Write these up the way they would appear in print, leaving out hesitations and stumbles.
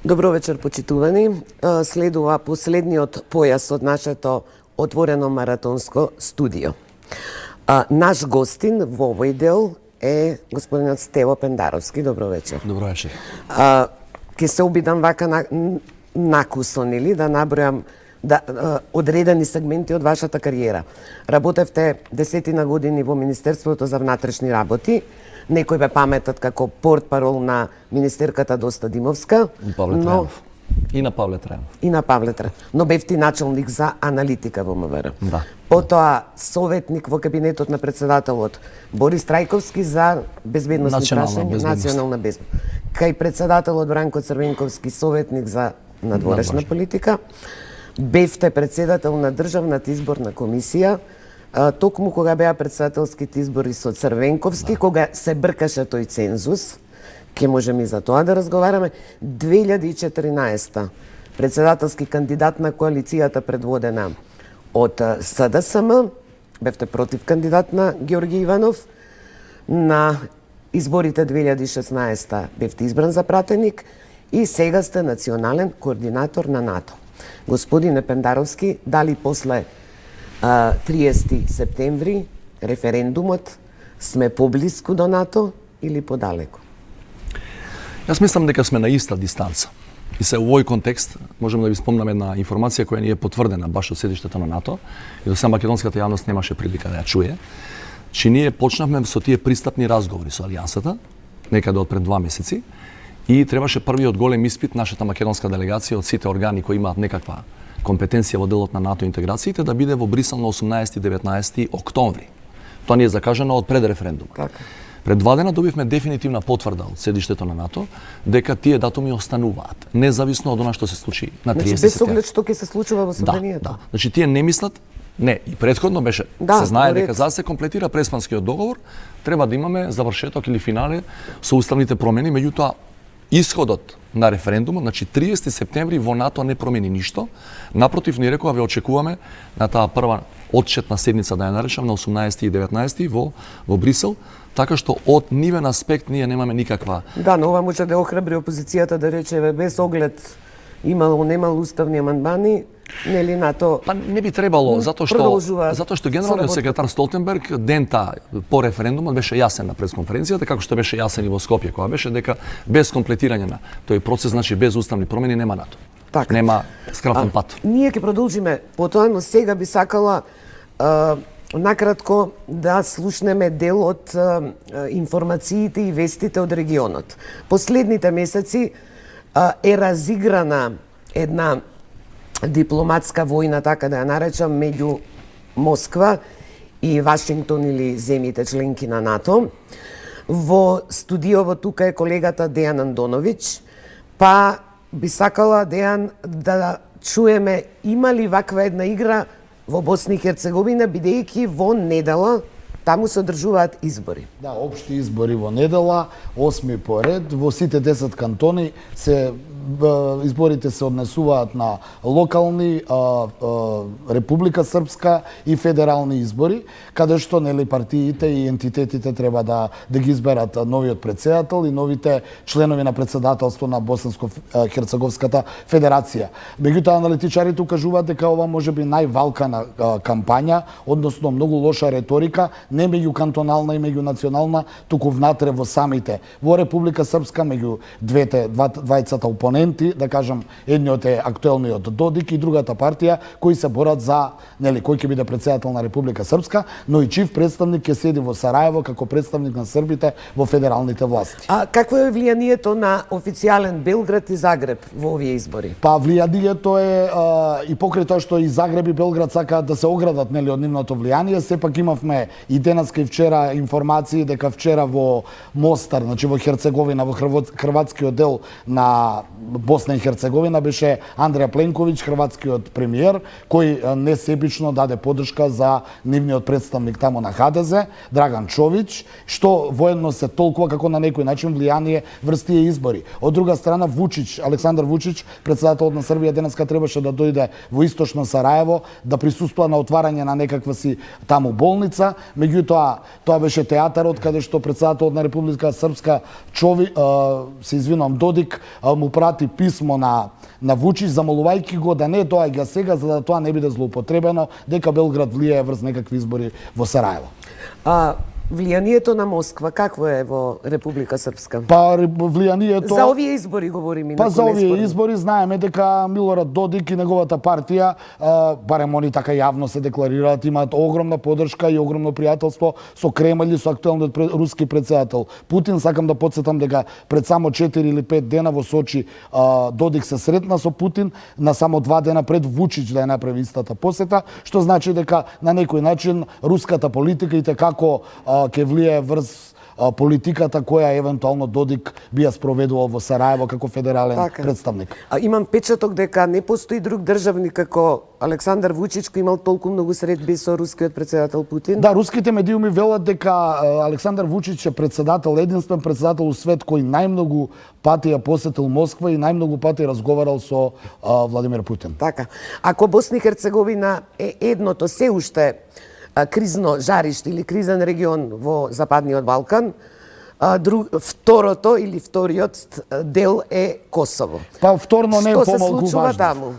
Добро вечер, почитувани. Следува последниот појас од нашето отворено маратонско студио. Наш гостин во овој дел е господинот Стево Пендаровски. Добро вечер. Добро вечер. Ке се обидам вака накусон, или да набројам одредени сегменти од вашата кариера. Работевте десетина години во Министерството за внатрешни работи. Некој бе паметат како портпарол на министерката Доста Димовска. И на Павле Трајанов. И на Павле Трајанов. Но бевти началник за аналитика во МВР. Да. Потоа советник во кабинетот на председателот Борис Трајковски за безбедностни прашања, национална безбедност. Кај председателот Бранко Црвенковски советник за надворешна политика. Бевте председател на Државната изборна комисија, токму кога беа председателските избори со Црвенковски, кога се бркаше тој цензус, ке можеме и за тоа да разговараме. 2014 председателски кандидат на коалицијата предводена од СДСМ, бевте против кандидат на Георги Иванов. На изборите 2016 бевте избран за пратеник и сега сте национален координатор на НАТО. Господине Пендаровски, дали после 30 септември, референдумот, сме поблиску до НАТО или подалеку? Јас мислам дека сме на иста дистанца. И се во овој контекст можеме да ви спомнам една информација која ни е потврдена баш од седиштето на НАТО и до сега македонската јавност немаше прилика да ја чуе, че ние почнавме со тие пристапни разговори со Алијансата некаде од пред 2 месеци и требаше првиот голем испит нашата македонска делегација од сите органи кои имаат некаква компетенција во делот на НАТО интеграциите да биде во Брисел на 18 и 19 октомври. Тоа ни е закажано од пред референдумот. Така. Пред 2 дена добивме дефинитивна потврда од седиштето на НАТО дека тие датуми остануваат, независно од она што се случи на 30 септември. Без оглед што ќе се случува во собранието. Да. Значи тие не мислат, не, и претходно беше, се знае дека за да се комплетира Преспанскиот договор, треба да имаме завршеток или финале со уставните промени, меѓутоа исходот на референдумот, значи 30 септември во НАТО не промени ништо. Напротив, ни рекоа ве очекуваме на таа прва отчетна седница, да ја наречам, на 18 и 19 во Брисел, така што од нивен аспект ние немаме никаква... Да, но ова може да охрабри опозицијата да рече без оглед немало уставни амандмани, нели НАТО... Па не би требало, затоа што генералниот секретар Столтенберг дента по референдумот беше јасен на пресконференцијата, како што беше јасен и во Скопје, која беше дека без комплетирање на тој процес, значи без уставни промени нема НАТО. Така. Нема скратен пат. Ние ќе продолжиме потоа, но сега би сакала накратко да слушнеме дел од информациите и вестите од регионот. Последните месеци е разиграна една дипломатска војна, така да ја наречам, меѓу Москва и Вашингтон или земјите членки на НАТО. Во студиово тука е колегата Дејан Андоновиќ, па би сакала, Дејан, да чуеме има ли ваква една игра во Босна и Херцеговина, бидејќи во недела таму се одржуваат избори. Да, општи избори во недела, 8 поред, во сите 10 кантони изборите се однесуваат на локални, Република Српска и федерални избори, каде што нели партиите и ентитетите треба да ги изберат новиот председател и новите членови на председателство на Босанско-Херцеговската федерација. Меѓутоа аналитичарите укажуваат дека ова можеби највалкана кампања, односно многу лоша реторика, не меѓу кантонална и меѓу национална, туку внатре во самите. Во Република Српска меѓу двајцата опоненти, да кажам, едниот е актуелниот Додик и другата партија кои се борат за, нели, кој ќе биде председател на Република Српска, но и чив представник ќе седи во Сараево како представник на србите во федералните власти. А какво е влијанието на официјален Белград и Загреб во овие избори? Па влијанието е и покрај тоа што и Загреб и Белград сакаат да се оградат, нели, од нивното влијание, сепак имавме и денеска и вчера информации дека вчера во Мостар, значи во Херцеговина, во хрватскиот дел на Босна и Херцеговина беше Андреја Пленковиќ, хрватскиот премиер, кој несебично даде поддршка за нивниот представник тамо на ХДЗ, Драган Човиќ, што воедно се толкува како на некој начин влијание врз тие избори. Од друга страна Вучиќ, Александар Вучиќ, председателот на Србија, денеска требаше да дојде во источно Сараево да присуствува на отварање на некаква си таму болница, меѓутоа Меѓутоа, тоа беше театарот каде што председателот на Република Српска се извинувам, Додик му прати писмо на Вучич, замолувајќи го да не доаѓа сега, за да тоа не биде злоупотребено, дека Белград влијае врз некакви избори во Сараево. Влијанието на Москва какво е во Република Српска? Па влијанието... За овие избори говориме. Па за овие избори знаеме дека Милорад Додик и неговата партија, барем они така јавно се декларираат, имаат огромна поддршка и огромно пријателство со Кремљ и со актуелниот руски председател Путин. Сакам да потсетам дека пред само 4 или 5 дена во Сочи Додик се сретна со Путин, на само 2 дена пред Вучич да ја направи истата посета, што значи дека на некој начин руската политика и како ќе влијае врз политиката која евентуално Додик би ја спроведувал во Сараево како федерален представник. Имам впечаток дека не постои друг државник како Александар Вучич кој имал толку многу средби со рускиот председател Путин. Да, руските медиуми велат дека Александар Вучич е председател, единствен председател у свет кој најмногу пати ја посетил Москва и најмногу пати разговарал со Владимир Путин. Така. Ако Босна и Херцеговина е едното се уште кризно жариште или кризен регион во Западниот Балкан, второто или вториот дел е Косово. Па вторно не е помалку важно. Што се случува таму?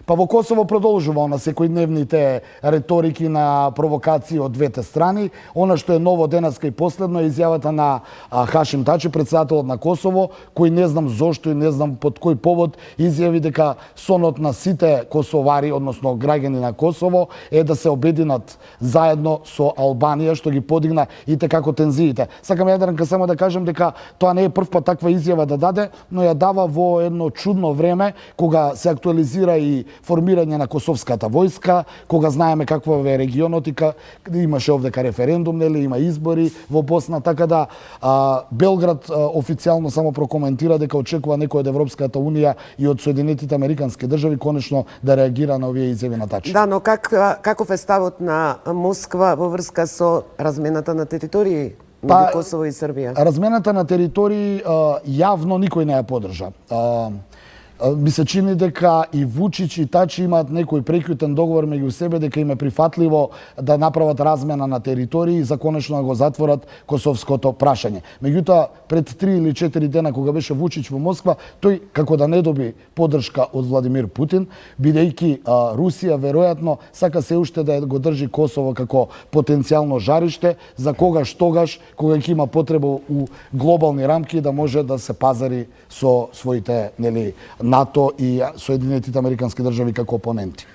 Па во Косово продолжува на секојдневните реторики на провокации од двете страни. Она што е ново денеска и последно е изјавата на Хашим Тачи, председателот на Косово, кој не знам зошто и не знам под кој повод изјави дека сонот на сите косовари, односно граѓани на Косово, е да се обединат заедно со Албанија, што ги подигна и како тензиите. Сакам јадранка само да кажам дека тоа не е прв пат таква изјава да даде, но ја дава во едно чудно време кога се актуализира и формирање на косовската војска, кога знаеме какво е регионот и имаше овдека референдум, нели, има избори во Босна, така да Белград официјално само прокоментира дека очекува некој од Европската унија и од Соединетите Американски држави конечно да реагира на овие изјави на Тачи. Да, но каков е ставот на Москва во врска со размената на територии меѓу Косово и Србија? Размената на територии јавно никој не ја поддржа. Ми се чини дека и Вучич и Тачи имаат некој прекјутен договор меѓу себе дека им е прифатливо да направат размена на територии и за конечно да го затворат косовското прашање. Меѓутоа, пред 3 или 4 дена кога беше Вучич во Москва, тој како да не доби поддршка од Владимир Путин, бидејќи Русија веројатно сака се уште да го држи Косово како потенцијално жариште за тогаш кога ќе има потреба у глобални рамки да може да се пазари со своите, нели, НАТО и Соединетите Американски држави како опоненти.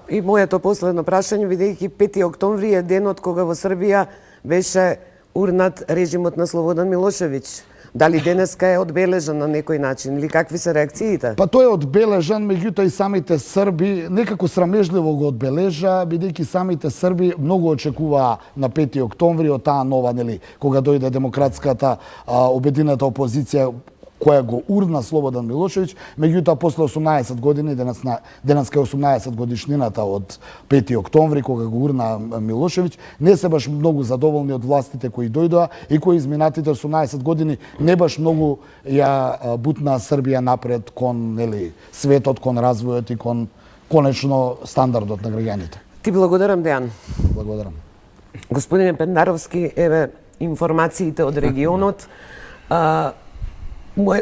И моето последно прашање, бидејќи 5 октомври е денот кога во Србија беше урнат режимот на Слободан Милошевиќ. Дали денеска е одбележан на некој начин или какви се реакциите? Па тој е одбележан, меѓутоа и самите срби некако срамежливо го одбележа, бидејќи самите срби многу очекуваа на 5 октомври од таа нова, нели, кога дојде демократската обединета опозиција која го урна Слободан Милошевиќ, меѓутоа после 18 години, денеска е 18 годишнината од 5 октомври кога го урна Милошевиќ, не се баш многу задоволни од властите кои дојдоа и кои изминатите 18 години не баш многу ја бутна Србија напред кон, нели, светот, кон развојот и кон конечно стандардот на граѓаните. Ти благодарам, Дејан. Благодарам. Господине Пендаровски, еве информациите од регионот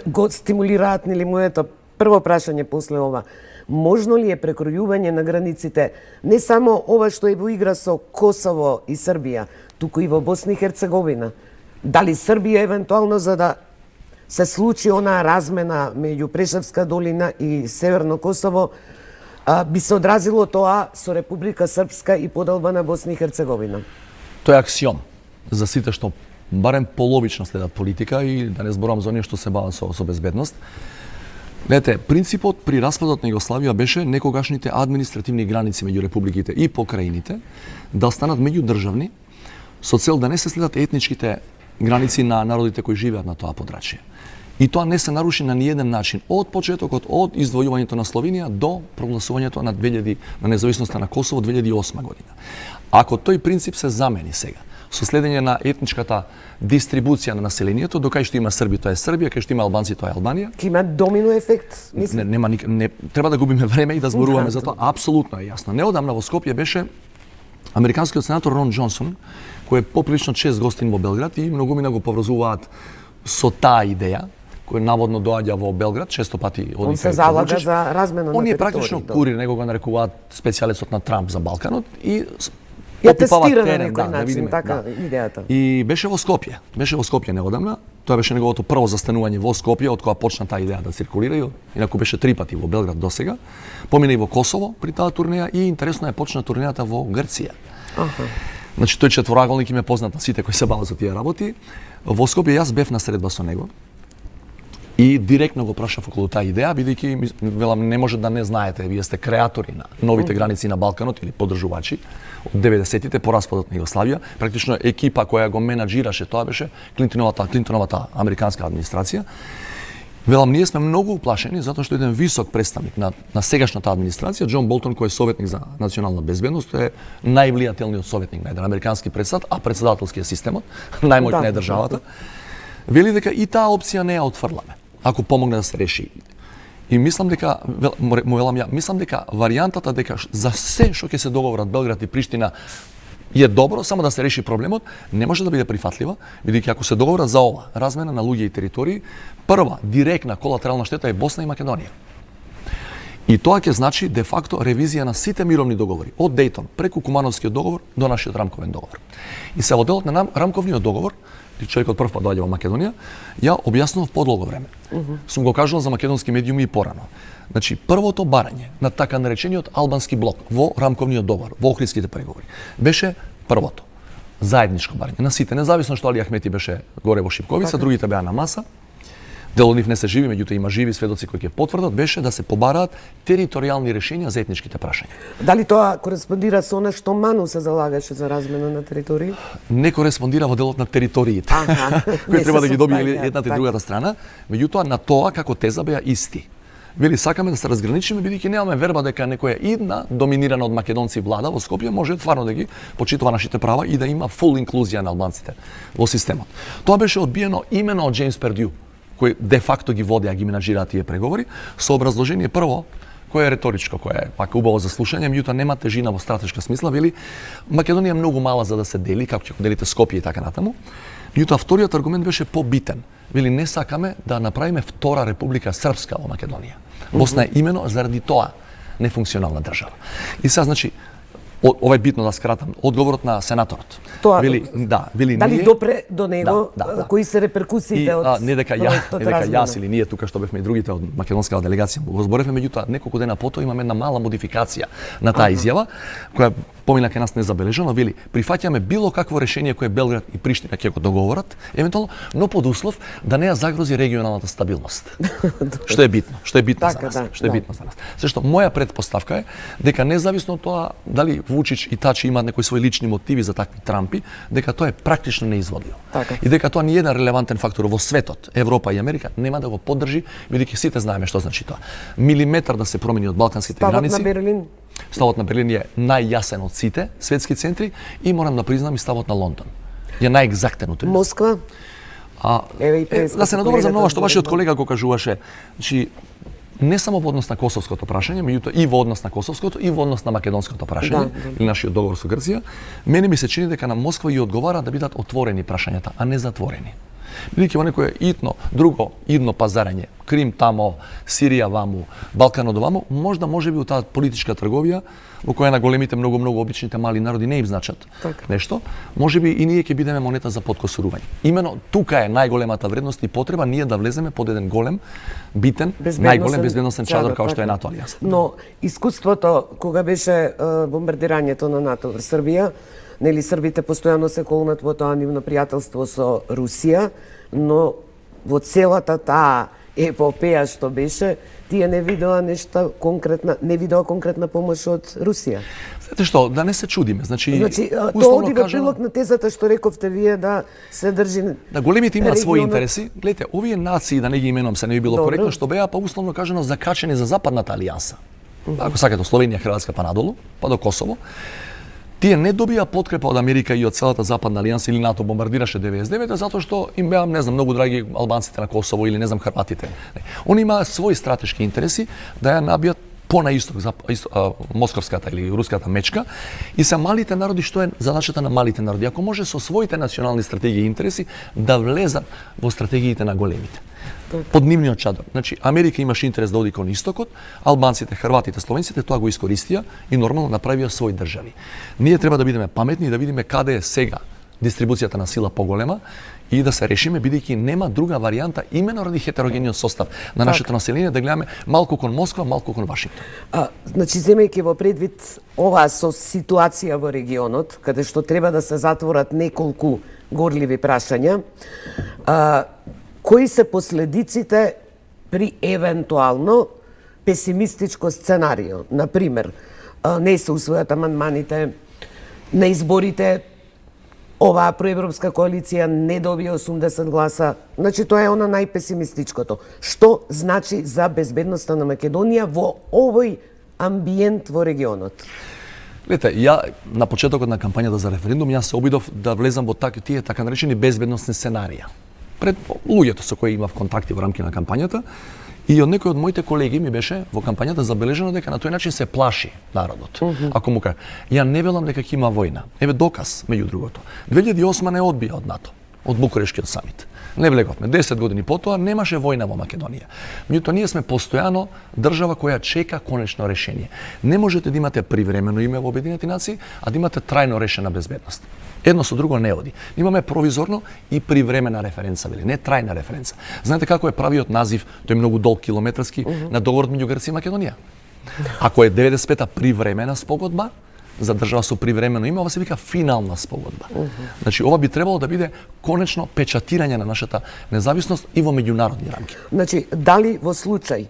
го стимулираат, нели, моето прво прашање после ова. Можно ли е прекројување на границите не само ова што е во игра со Косово и Србија, туку и во Босна и Херцеговина? Дали Србија евентуално за да се случи онаа размена меѓу Прешевска долина и Северно Косово би се одразило тоа со Република Српска и поделба на Босна и Херцеговина? Тоа е аксиом за сите што барем половично следат политика и да не зборам за оние што се бават со безбедност. Гледате, принципот при распадот на Југославија беше некогашните административни граници меѓу републиките и покрајините да станат меѓудржавни со цел да не се следат етничките граници на народите кои живеат на тоа подрачје. И тоа не се наруши на ниеден начин од почетокот, од издвојувањето на Словенија до прогласувањето на независноста на Косово 2008 година. Ако тој принцип се замени сега со следење на етничката дистрибуција на населението, до кај што има Срби, тоа е Србија, кај што има Албанци, тоа е Албанија. Ке има домино ефект, не треба да губиме време и да зборуваме за тоа. Апсолутно е јасно. Неодамна во Скопје беше Американскиот сенатор Рон Џонсон, кој е поприлично чест гостин во Белград и многумина го поврзуваат со таа идеја, кој наводно доаѓа во Белград, често пати оди Он се залага за размена на Он е територии. практично курир, него го нарекуваат специјалецот на Трамп за Балканот и Ја опипава тестира на терен, некој начин, видиме, така, идејата. И беше во Скопје неодамна. Тоа беше неговото прво застанување во Скопје, од кога почна таа идеја да циркулира. Инаку беше 3 пати во Белград досега. Помина и во Косово при таа турнеја и интересно е почна турнејата во Грција. Значи тој четвораголник им е познат на сите кои се бават со тие работи. Во Скопје јас бев на средба со него. И директно го прашав околу таа идеја, бидејќи велам не може да не знаете, вие сте креатори на новите граници на Балканот или поддржувачи од 90-тите по распадот на Југославија. Практично екипа која го менаџираше тоа беше Клинтоновата американска администрација. Велам, ние сме многу уплашени затоа што еден висок представник на сегашната администрација, Џон Болтон, кој е советник за национална безбедност, е највлијателниот советник на еден американски председател, а председателскиот системот, најмоćна е државата. Вели дека и таа опција не ја отфрламе, ако помогне да се реши. И мислам дека, мислам дека варијантата дека за се што ќе се договорат Белград и Приштина е добро, само да се реши проблемот, не може да биде прифатлива, бидејќи ако се договорат за ова, размена на луѓе и територии, прва директна колатерална штета е Босна и Македонија. И тоа ќе значи де факто ревизија на сите мировни договори, од Дејтон преку Кумановскиот договор до нашиот рамковен договор. И се во делот на рамковниот договор, човекот прв пат доаѓа во Македонија, ја објаснував подолго време. Сум го кажал за македонски медиуми и порано. Значи, првото барање на така наречениот албански блок во рамковниот договор, во Охридските преговори, беше првото. Заедничко барање на сите, независно што Али Ахмети беше горе во Шипковица, другите беа на маса. Дел од нив не се живи, меѓутоа има живи сведоци кои ќе потврдат, беше да се побараат територијални решенија за етничките прашања. Дали тоа кореспондира со она што Ману се залагаше за размена на територии? Не кореспондира во делот на териториите, кои треба да ги добие едната и другата страна, меѓутоа на тоа како теза беа исти. Вели, сакаме да се разграничиме, бидејќи немаме верба дека некоја идна, доминирана од македонци влада во Скопје, може стварно да ги почитува нашите права и да има фул инклузија на албанците во системот. Тоа беше одбиено имено од Джеймс Пердју, кој де факто ги водеа, ги менаџираа тие преговори, со образложение прво, кое е реторичко, кое е пак убаво за слушање, меѓутоа нема тежина во стратешка смисла, вели, Македонија е многу мала за да се дели, како ќе го делите Скопје и така натаму. Меѓутоа вториот аргумент беше побитен. Вели, не сакаме да направиме втора република српска во Македонија. Босна е имено заради тоа нефункционална држава. И сега, значи, ова е битно да скратам, одговорот на сенаторот. Тоа, вели дали ние... допре до него, кои се реперкусиите од не дека јас или ние тука што бевме и другите од македонската делегација го зборевме, меѓутоа неколку дена потоа имаме една мала модификација на таа изјава, која помина кај нас незабележано, вели, прифаќаме било какво решение кое Белград и Приштина ќе го договорат, евентуално, но под услов да не ја загрози регионалната стабилност. Што е битно, така, што е битно за нас. Зашто моја предпоставка е дека независно од тоа дали Вучич и Тачи имаат некои своји лични мотиви за такви трампи, дека тоа е практично неизводливо. И дека тоа ни еден релевантен фактор во светот, Европа и Америка, нема да го поддржи, бидејќи сите знаеме што значи тоа. Милиметар да се промени од балканските граници. Ставот на Берлин. Ставот на Берлин е најјасен од сите светски центри и морам да признам и ставот на Лондон. Е најегзактен од Москва. Да се надоврзам на ова што вашиот колега го кажуваше. Значи, не само во однос на косовското прашање, меѓутоа и во однос на косовското и во однос на македонското прашање, или нашиот договор со Грција, мене ми се чини дека на Москва и одговара да бидат отворени прашањата, а не затворени. Бидејќи во некое друго идно пазарење, Крим тамо, Сирија ваму, Балканот ваму, може би у таа политичка трговија, во која на големите многу обичните мали народи не им значат нешто, може би и ние ќе бидеме монета за подкосурување. Имено тука е најголемата вредност и потреба ние да влеземе под еден голем, битен, најголем безбедносен чадор како што е НАТО алијанса. Но искуството кога беше бомбардирањето на НАТО во Србија, нели србите постојано се колнат во тоа нивно пријателство со Русија, но во целата таа епопеја што беше, тие не видоа конкретна помош од Русија. Знаете што, да не се чудиме, значи тоа оди во прилог на тезата што рековте вие да се држи. Да, големите имаат своји интереси. Гледате, овие нации, да не ги именувам, се не би било коректно, што беа па условно кажано закачени за западната алијанса. Ако сакате, Словенија, Хрватска па надолу, па до Косово. Тие не добија подкрепа од Америка и од целата западна алијанса или НАТО бомбардираше 99 затоа што им беа, не знам, многу драги албанците на Косово или не знам хрватите. Они имаат своји стратешки интереси да ја набијат по-на исток, московската или руската мечка, и се малите народи, што е задачата на малите народи. Ако може со своите национални стратегии и интереси да влезат во стратегиите на големите. Под нивниот чадор. Значи, Америка имаше интерес да оди кон истокот, албанците, хрватите, словенците тоа го искористија и нормално направија своји држави. Ние треба да бидеме паметни и да видиме каде е сега дистрибуцијата на сила поголема и да се решиме, бидејќи нема друга варијанта, именно ради хетерогениот состав на нашето население, да гледаме малку кон Москва, малку кон Вашингтон. Значи, земејќи во предвид оваа со ситуација во регионот, каде што треба да се затворат неколку горливи прашања, кои се последиците при евентуално песимистичко сценарио? Например, не се усвојат амандманите на изборите, оваа проевропска коалиција не добија 80 гласа. Значи, тоа е она најпесимистичкото. Што значи за безбедноста на Македонија во овој амбиент во регионот? Гледате, ја на почетокот на кампањата за референдум, јас се обидов да влезам во тие така наречени безбедносни сценарија. Пред луѓето со кои имав контакти во рамки на кампањата, и од некој од моите колеги ми беше во кампањата забележено дека на тој начин се плаши народот. Ако му кажа, ја не велам дека ќе има војна. Еве доказ, меѓу другото. 2008 не одбија од НАТО, од Букурешткиот самит. Не влеговме. 10 години потоа немаше војна во Македонија. Меѓутоа ние сме постојано држава која чека конечно решение. Не можете да имате привремено име во Обединените нации, а да имате трајно решена безбедност. Едно со друго не оди. Имаме провизорно и привремена референца, вели, не трајна референца. Знаете како е правиот назив, тој многу долг километарски, на договорот меѓу Грција и Македонија? Ако е 95-та привремена спогодба, за држава со привремено име, ова се вика финална спогодба. Значи, ова би требало да биде конечно печатирање на нашата независност и во меѓународни рамки. Значи, дали во случај,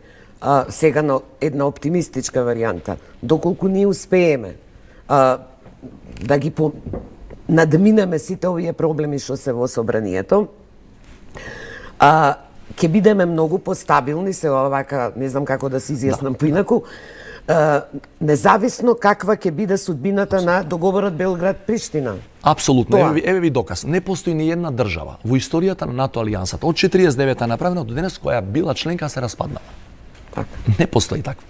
сега на една оптимистичка варијанта, доколку ние успееме да ги надминеме сите овие проблеми што се во собранието, ќе бидеме многу постабилни, се овака, не знам како да се изјаснам поинаку, независно каква ќе биде судбината на договорот Белград-Приштина. Апсолутно. Еве ви доказ. Не постои ни една држава во историјата на НАТО алијансата од 49-та направена до денес која била членка се распаднала. Не постои такво.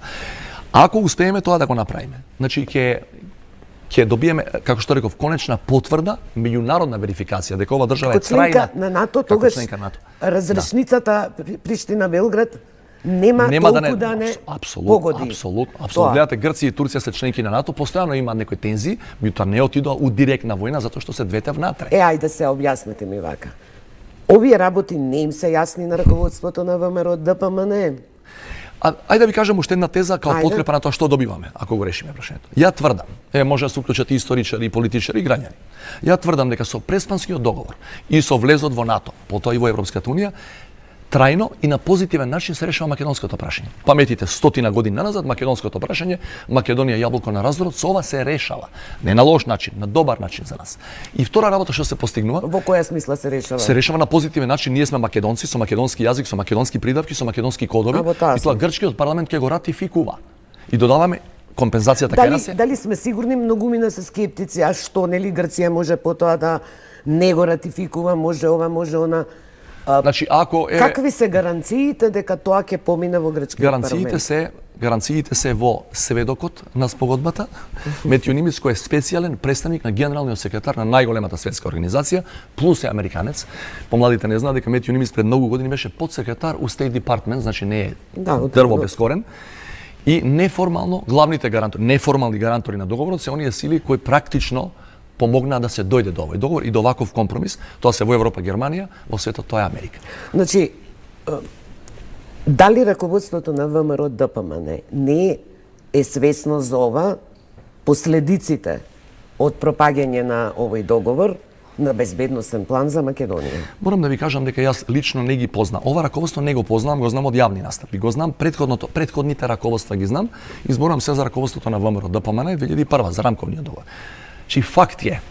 Ако успееме тоа да го направиме, значи ќе добиеме, како што реков, конечна потврда, меѓународна верификација дека ова држава е трајна на НАТО, тогаш разрешницата Приштина-Белград нема толку да не погоди. Апсолутно. Гледате, Грција и Турција се членки на НАТО, постојано има некои тензии, меѓутоа не отидоа у директна војна затоа што се двете внатре. Ајде се објасните ми вака. Овие работи не им се јасни на раководството на ВМРО ДПМН. Ајде да ви кажам уште една теза као подкрепа на тоа што добиваме, ако го решиме прашањето. Ја тврдам, може да се уклучат и историчари, и политичари, и граѓани. Ја тврдам дека со Преспанскиот договор и со влезот во НАТО, потоа и во Европската унија, трајно и на позитивен начин се решава македонското прашање. Паметите 100 години назад македонското прашање, Македонија јаблко на раздорот, со ова се решава. Не на лош начин, на добар начин за нас. И втора работа што се постигнува, во која смисла се решава? Се решава на позитивен начин. Ние сме македонци со македонски јазик, со македонски придавки, со македонски кодови. И тоа грчкиот парламент ќе го ратификува. И додаваме компензацијата кај нас. Дали сме сигурни? Многумина се скептици, а што нели Грција може потоа да не го ратификува, може ова, може она. Значи, какви се гаранциите дека тоа ќе помине во грчкиот парламент? Гаранциите се во сведокот на спогодбата. Метју Нимиц, кој е специјален представник на генералниот секретар на најголемата светска организација, плюс е американец. Помладите не знаат дека Метју Нимиц пред многу години беше подсекретар у State Department, значи не е дрво без корен. И неформално главните гарантори, неформални гарантори на договорот се оние сили кои практично помогнаа да се дојде до овој договор и до ваков компромис. Тоа се во Европа, Германија, во светот тоа е Америка. Значи, дали раководството на ВМРО ДПМН не е свесно за ова последиците од пропагање на овој договор на безбедносен план за Македонија? Морам да ви кажам дека јас лично не ги познам. Ова раководство не го познавам, го знам од јавни настапи. Го знам претходните раководства ги знам. Изборувам се за раководството на ВМРО ДПМН 2001 за рамковниот договор. Чи факт е,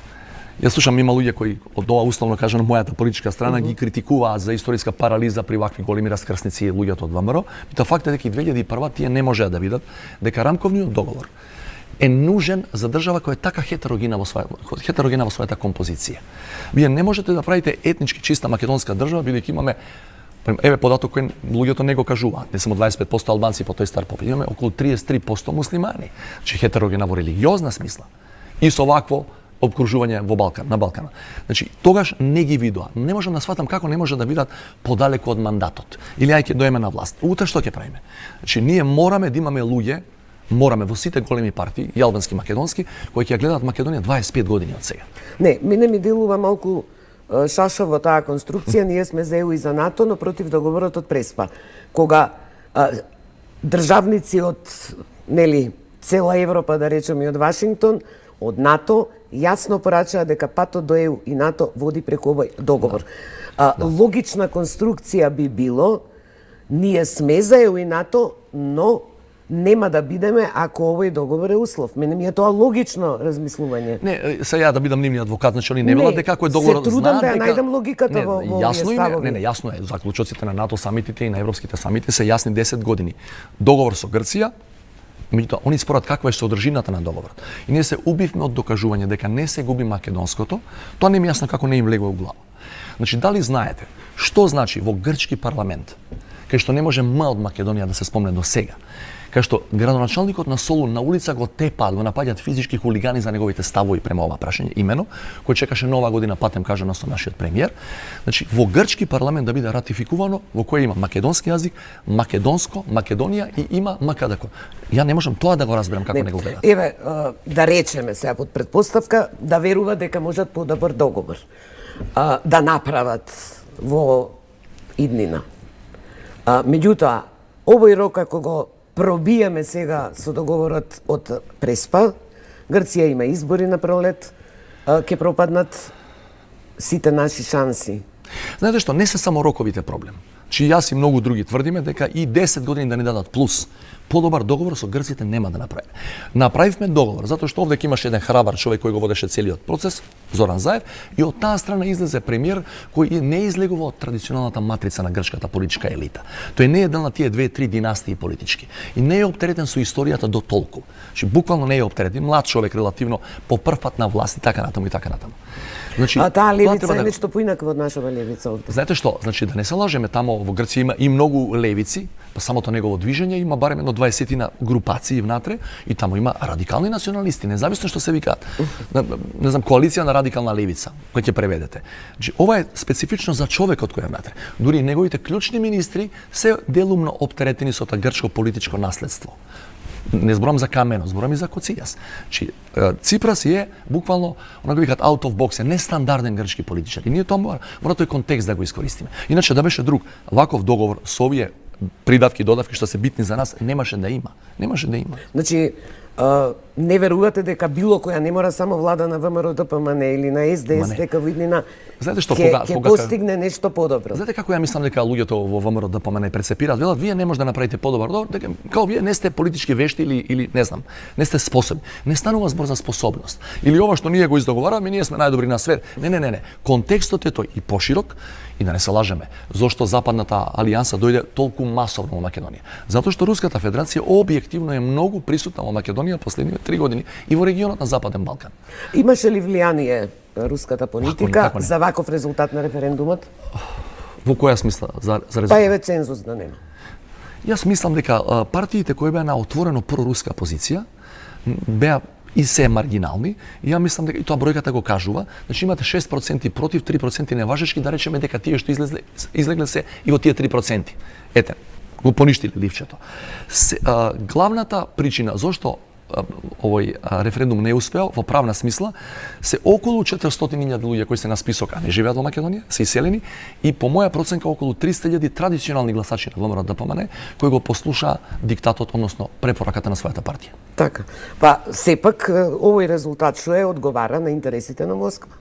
јас слушам има луѓе кои од ова условно кажано мојата политичка страна ги критикуваат за историска парализа при вакви големи раскрсници и луѓето од ВМРО. Та факт е дека и 2001 тие не можеа да видат дека рамковниот договор е нужен за држава која е така хетерогена во својата композиција. Вие не можете да правите етнички чиста македонска држава бидејќи имаме Еве податок кој луѓето не го кажуваат. Не само 25% албанци по тој стар попит. Имаме околу 33% муслимани. Значи хетерогена во религиозна смисла. И со вакво обкружување во Балкан, на Балкана. Значи, тогаш не ги видоа. Не можам да сватам како не може да видат подалеку од мандатот. Или ај ќе доеме на власт. Утре што ќе правиме? Значи, ние мораме да имаме луѓе, мораме во сите големи партии, и албански, македонски, кои ќе гледаат Македонија 25 години од сега. Не, мене ми делува малку шашав во таа конструкција. Ние сме за ЕУ и за НАТО, но против договорот од Преспа. Кога државници од цела Европа, да речем и од Вашингтон, од НАТО, јасно порачаа дека патот до ЕУ и НАТО води преку овој договор. Логична конструкција би било, ние сме за ЕУ и НАТО, но нема да бидеме ако овој договор е услов. Мене ми е тоа логично размислување. Не, се ја да бидам нивниот адвокат, значи они не велат дека ако е договорот, се трудам да ја најдам логиката во овие ставови. Не, јасно е. Заклучоците на НАТО самитите и на европските самити се јасни 10 години. Договор со Грција, меѓутоа они спорат каква е содржината на договорот. И ние се убивме од докажување дека не се губи македонското, тоа не ми јасно како не им влегува во глава. Значи, дали знаете што значи во грчки парламент, кај што не може М од Македонија да се спомне до сега, кај што градоначалникот на Солун на улица го тепаат, го напаѓаат физички хулигани за неговите ставови према ова прашање, имено, кој чекаше нова година патем кажано со нашиот премиер. Значи, во грчки парламент да биде ратификувано, во кој има македонски јазик, македонско, Македонија и има МКДК. Ја не можам тоа да го разберам како не го гледат. Еве, да речеме сега под предпоставка да верува дека можат подобар договор да направат во иднина. Меѓутоа, овој рок ако го пробиеме сега со договорот од Преспа, Грција има избори на пролет, ќе пропаднат сите наши шанси. Знаете што, не се само роковите проблем. Чи јас и многу други тврдиме дека и 10 години да ни дадат плюс, подобар договор со грците нема да направиме. Направивме договор, затоа што овде имаше еден храбар човек кој го водеше целиот процес, Зоран Заев, и од таа страна излезе премиер кој не излегува од традиционалната матрица на грчката политичка елита. Тој не е дел на тие 2-3 династии политички. И не е оптеретен со историјата до толку. Значи, буквално не е оптеретен. Млад човек, релативно, по прв пат на власт и така натаму и така натаму. Значи, таа левица е нешто поинакво од нашава левица овде. Знаете што? Значи, да не се лажеме, тамо во Грција има и многу левици, па самото негово движење има барем едно 20 групации внатре и тамо има радикални националисти, независно што се викаат. Не знам, коалиција на радикална левица, кој ќе преведете. Значи, ова е специфично за човекот кој е внатре. Дури неговите клучни министри се делумно оптеретени со тоа грчко политичко наследство. Не зборам за Камено, зборам и за Коцijas. Значи, Ципрас е буквално, она го викаат out of box, е нестандарден грчки политичар. И ние тоа мора тој контекст да го искористиме. Иначе да беше друг, ваков договор со овие придавки и додавки што се битни за нас, немаше да има. Немаше да има. Значи, не верувате дека било која не мора само влада на ВМРО ДПМН или на СДС дека во иднина ќе постигне нешто подобро. Знаете како ја мислам дека луѓето во ВМРО ДПМН прецепираат, велат вие не може да направите подобар договор, дека као вие не сте политички вешти или не знам, не сте способни. Не станува збор за способност. Или ова што ние го издоговараме, ние сме најдобри на свет. Не. Контекстот е тој и поширок. И да не се лажеме, зошто Западната алијанса дојде толку масовно во Македонија? Затоа што Руската Федерација објективно е многу присутна во Македонија последните 3 години и во регионот на Западен Балкан. Имаше ли влијание руската политика за ваков резултат на референдумот? Во која смисла за резултат? Па еве цензус да нема. Јас мислам дека партиите кои беа на отворено проруска позиција беа и се маргинални, и ја мислам дека и тоа бројката го кажува, значи имате 6% против, 3% неважечки, да речеме дека тие што излегле се и во тие 3%. Ете, го поништиле ливчето. Главната причина зошто овој референдум не успеал во правна смисла се околу 400.000 луѓе кои се на список, а не живеат во Македонија, се иселени, и по моја проценка околу 300.000 традиционални гласачи на ВМРО ДПМН кои го послушаа диктатот, односно препораката на својата партија. Така. Па сепак овој резултат што е одговара на интересите на Москва.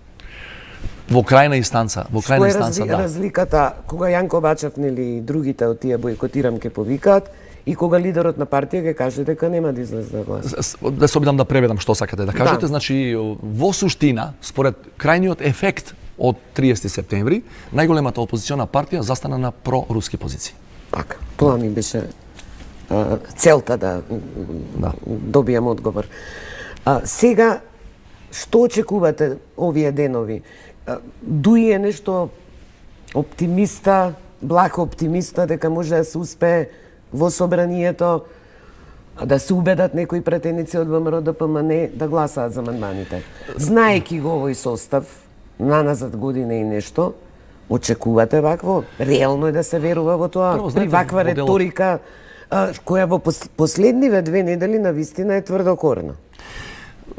Во крајна инстанца, да. Разликата кога Јанко Бачев или другите од тие бојкотирам ке повикаат и кога лидерот на партија ќе каже дека нема да излезе да гласа. Да се обидам да преведам што сакате да кажете, да. Значи во суштина, според крајниот ефект од 30 септември, најголемата опозициона партија застана на проруски позиции. Така, тоа ми беше целта да добијам одговор. Сега, што очекувате овие денови? Дуи е нешто оптимиста благ оптимиста дека може да се успее во собранието да се убедат некои пратеници од ВМРО ДПМН да гласаат за амандманите. Знаеки го овој состав, наназад година и нешто, очекувате вакво? Реално е да се верува во тоа? Прво, При ваква реторика, која во последниве 2 недели навистина е тврдокорна.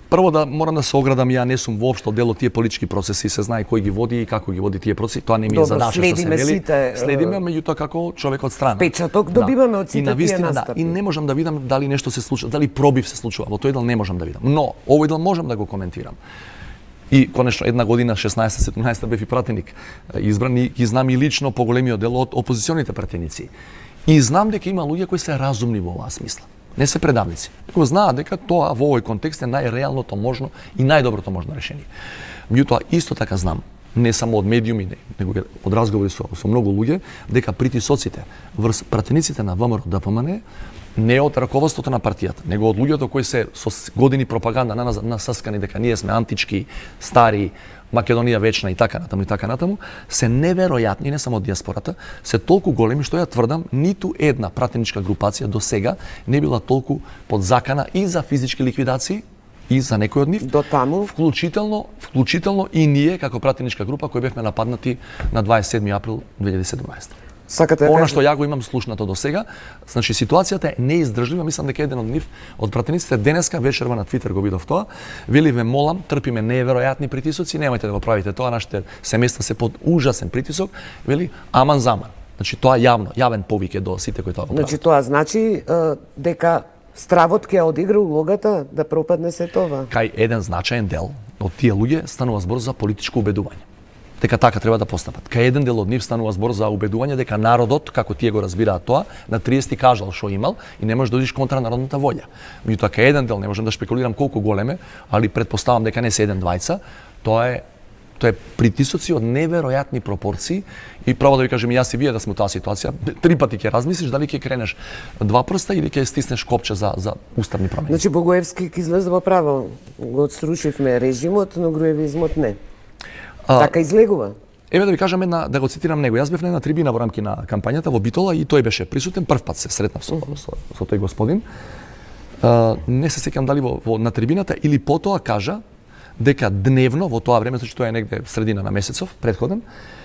Прво да морам да се оградам, ја не сум воопшто дел од тие политички процеси, се знае кој ги води и како ги води тие процеси, тоа не ми е задача што се вели. Следиме, меѓутоа како човек од страна. Печаток добиваме од сите тие настапи. И не можам да видам дали нешто се случува, дали пробив се случува, во тој дел не можам да видам. Но овој дел можам да го коментирам. И конечно една година 16-17 бев и пратеник избран и ги знам и лично поголемиот дел од опозиционите пратеници. И знам дека има луѓе кои се разумни во оваа смисла. Не се предавници. Го знаат дека тоа во овој контекст е најреалното можно и најдоброто можно решение. Меѓутоа исто така знам, не само од медиуми, него од разговори со многу луѓе, дека притисоците врз пратениците на ВМРО ДПМН не од раководството на партијата, него од луѓето кои се со години пропаганда насаскани дека ние сме антички, стари, Македонија вечна и така натаму, се неверојатни, не само од диаспората, се толку големи што ја тврдам, ниту една пратеничка групација до сега не била толку под закана и за физички ликвидации, и за некој од нив, до таму, вклучително и ние како пратеничка група кои бевме нападнати на 27 април 2017. Она што ја го имам слушнато до сега, значи ситуацијата е неиздржлива, мислам дека еден од нив, од пратениците денеска вечерва на Твитер го видов тоа, вели ве молам, трпиме неверојатни притисоци, немојте да го правите тоа, нашите семејства се под ужасен притисок, вели аман заман. Значи тоа јавен повик е до сите кои тоа го прават. Значи тоа значи дека стравот ќе одигра улогата да пропадне се тоа. Кај еден значаен дел од тие луѓе станува збор за политичко убедување. Дека така треба да постапат. Кај еден дел од нив станува збор за убедување дека народот, како тие го разбираат тоа, на 30 кажал што имал и не може да одиш контра народната волја. Меѓутоа кај еден дел, не можам да шпекулирам колку големе, али претпоставам дека не се еден двајца, тоа е притисоци од неверојатни пропорции и право да ви кажем, јас и вие да сме во таа ситуација, 3 пати ќе размислиш дали ќе кренеш 2 прста или ќе стиснеш копче за уставни промени. Значи Богоевски ќе излезе во право, го отсрушивме режимот, но груевизмот не. Така излегува. Еве да ви кажам да го цитирам него. Јас бев на една трибина во рамки на кампањата во Битола и тој беше присутен, прв пат се сретнав со тој господин. Не се сеќам дали на трибината или потоа кажа дека дневно во тоа време, значи тоа е негде средина на месецов, предходен,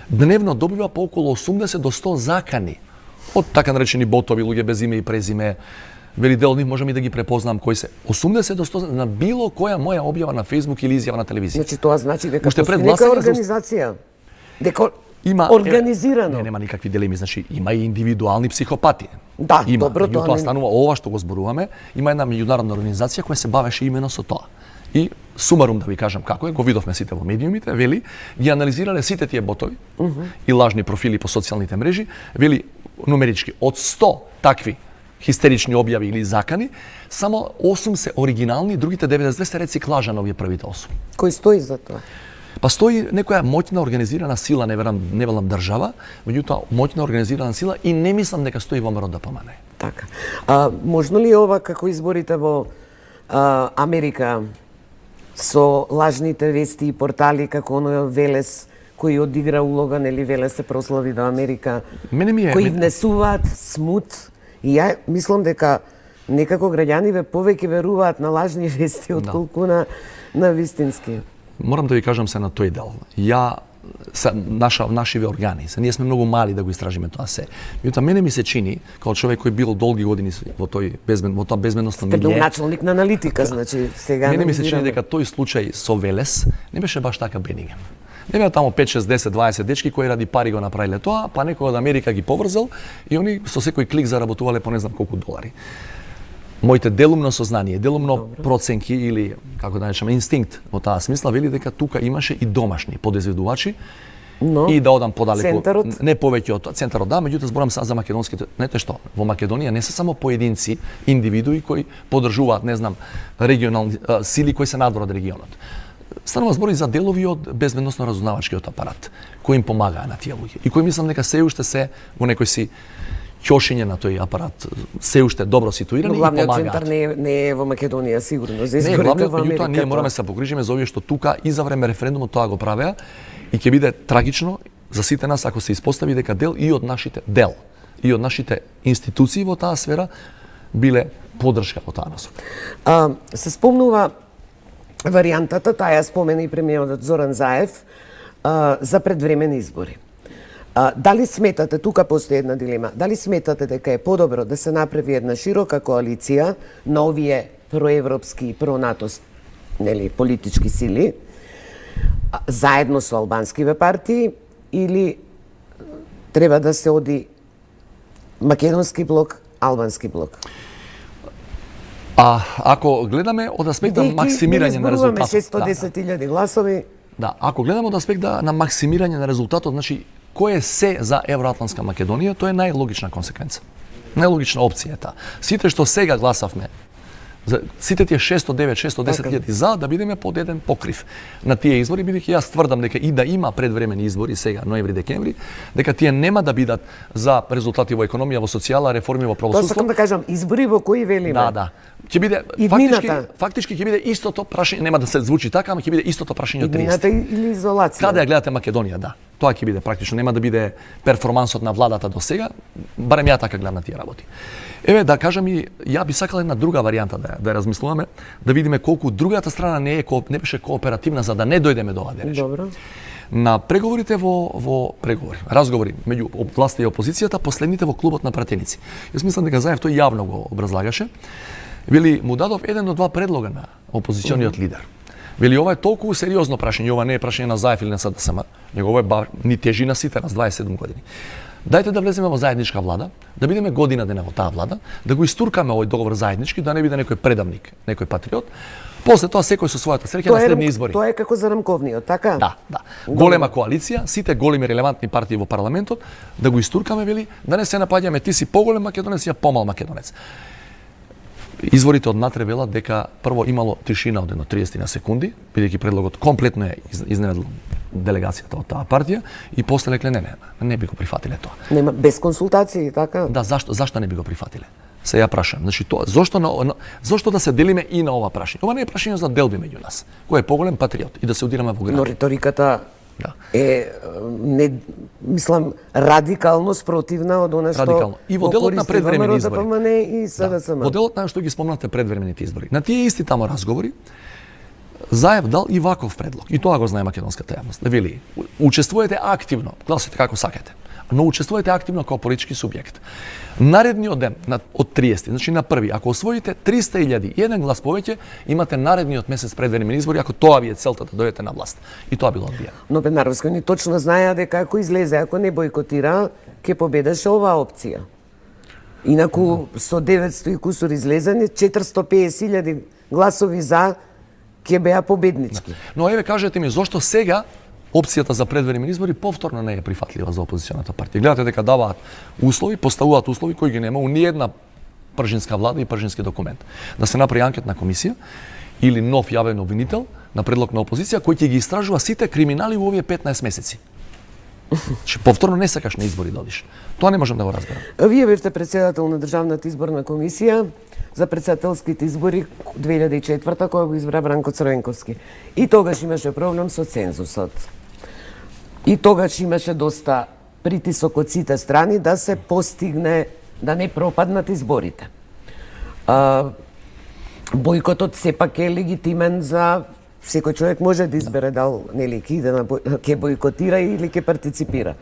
дневно добива по околу 80 до 100 закани од така наречени ботови, луѓе без име и презиме. Вели дел од нив можам и да ги препознам кои се. 80 до 100 на било која моја објава на Facebook или изјава на телевизија. Значи тоа значи дека постои нека организација. Дека има организирано. Нема никакви дилеми, значи има и индивидуални психопати. Да, има, добро тоа станува ова што го зборуваме, има една меѓународна организација која се бавеше имено со тоа. И сумарум да ви кажам како е, го видовме сите во медиумите, вели ги анализирале сите тие ботови и лажни профили по социјалните мрежи, вели нумерички од 100 такви хистерични објави или закани, само 8 се оригинални, другите 92 се рециклажа на овие првите 8. Кој стои за тоа? Па стои некоја моќна организирана сила, не велам држава, меѓутоа моќна организирана сила и не мислам дека стои во ВМРО ДПМН. Така. Можно ли ова како изборите во Америка со лажните вести и портали како оној Велес кој одигра улога, нели Велес се прослави до Америка, кои внесуваат смут. И ја мислам дека некако граѓаниве повеќе веруваат на лажни вести отколку на вистински. Морам да ви кажам се на тој дел. Нашиве органи, ние сме многу мали да го истражиме тоа се. Меѓутоа мене ми се чини, како човек кој бил долги години во тоа безбедносно милје. Сте бил началник на аналитика, значи сега мене ми се чини дека тој случај со Велес не беше баш така бениген. Не беа таму 5, 6, 10, 20 дечки кои ради пари го направиле тоа, па некој од Америка ги поврзал и они со секој клик заработувале по не знам колку долари. Моите делумно сознание, делумно проценки или како да речеме инстинкт во таа смисла вели дека тука имаше и домашни подизведувачи. И да одам подалеку, центарот? Не повеќе од центарот, да, меѓутоа зборам за македонските, знаете што, во Македонија не се само поединци, индивидуи кои поддржуваат, не знам, регионални сили кои се надвор од регионот. Станува збор и за делови од безбедносно разузнавачкиот апарат кои им помагаа на тие луѓе и кои мислам дека се уште се во некој си ќошиње на тој апарат, се уште добро ситуирани и помагаат. Главниот центар не е во Македонија сигурно, за изборите во Америка. Ние мораме се погрижиме за овие што тука и за време референдумот тоа го правеа и ќе биде трагично за сите нас ако се испостави дека дел и од нашите институции во таа сфера биле поддршка во таа насока. Се спомнува варијантата, таа ја спомена и премиерот Зоран Заев, за предвремени избори. Дали сметате, тука постои една дилема, дали сметате дека е подобро да се направи една широка коалиција на овие проевропски и пронато политички сили, заедно со албанскиве партии, или треба да се оди македонски блок, албански блок? Ако гледаме од аспект на максимирање на резултатот, 610.000 гласови. Да, ако гледаме од аспект на максимирање на резултатот, значи кој е се за Евроатлантска Македонија, тоа е најлогична консеквенца. Најлогична опција е таа. Сите што сега гласавме, сите тие 610.000 за да бидеме под еден покрив на тие избори, бидејќи јас тврдам дека и да има предвремени избори сега ноември-декември, дека тие нема да бидат за резултати во економија, во социјала, реформи во правосудство. Тоа сакам да кажам, избори во кои велиме? Да. Ќе биде фактички ќе биде истото прашање, нема да се звучи така, ама ќе биде истото прашање од 30. Иднината или изолација? Каде ја гледате Македонија, да. Тоа ќе биде практично, нема да биде перформансот на владата до сега, барем ја така гледам на тие работи. Еве да кажам и ја би сакал една друга варијанта да размислуваме, да видиме колку другата страна не беше кооперативна за да не дојдеме до оваа речи. Добро. На преговорите разговори меѓу власта и опозицијата, последните во клубот на пратеници. Јас мислам дека Заев тој јавно го образлагаше. Вели, му дадов еден до два предлога на опозициониот лидер. Вели, ова е толку сериозно прашање, ова не е прашање на Заев или на СДСМ, него е ни тежи на сите нас 27 години. Дајте да влеземе во заедничка влада, да бидеме година дена во таа влада, да го истуркаме овој договор заеднички, да не биде некој предавник, некој патриот. После тоа секој со својата среќа на следни избори. Тоа е како за рамковниот, така? Да. Голема коалиција, сите големи релевантни партии во парламентот, да го истуркаме, вели, да не се напаѓаме ти си поголем македонец, ја помал македонец. Изворите од натре велат дека прво имало тишина од едно 30 на секунди, бидејќи предлогот комплетно е изненадил делегацијата од таа партија и после рекле не би го прифатиле тоа. Нема без консултации, така? Да, зашто не би го прифатиле? Се ја прашам. Значи тоа зошто да се делиме и на ова прашање? Ова не е прашање за делби меѓу нас. Кој е поголем патриот и да се удираме во град. Но риториката е мислам радикално спротивна од она што и во делот на предвремени избори. И СДСМ. Во делот на што ги спомнате предвремените избори. На тие исти тамо разговори Заев дал и ваков предлог. И тоа го знае македонската јавност. Да вели, учествувате активно, гласате како сакате, но учествувате активно како политички субјект. Наредниот ден од 30, значи на први, ако освоите 300.000 и еден глас повеќе, имате наредниот месец предвремени избори, ако тоа ви е целта да дојдете на власт. И тоа било одбиено. Но Пенаровски ни точно знаеа дека ако излезе, ако не бойкотира, ќе победеше оваа опција. Инаку со 900 и кусур излезени, 450.000 гласови за ќе беа победнички. Но еве кажете ми зошто сега опцијата за предвремени избори повторно не е прифатлива за опозиционата партија. Гледате дека даваат услови, поставуваат услови кои ги нема у ниедна пржинска влада и пржински документ. Да се направи анкетна комисија или нов јавен обвинител на предлог на опозиција кој ќе ги истражува сите криминали во овие 15 месеци. Че повторно не сакаш на избори да одиш. Тоа не можам да го разберам. Вие бевте председател на Државната изборна комисија за председателските избори 2004 кога го избра Бранко Црвенковски. И тогаш имаше проблем со цензусот. И тогаш имаше доста притисок од сите страни да се постигне да не пропаднат изборите. Бојкотот сепак е легитимен за секој човек може да избере дал ќе бојкотира или ќе партиципира.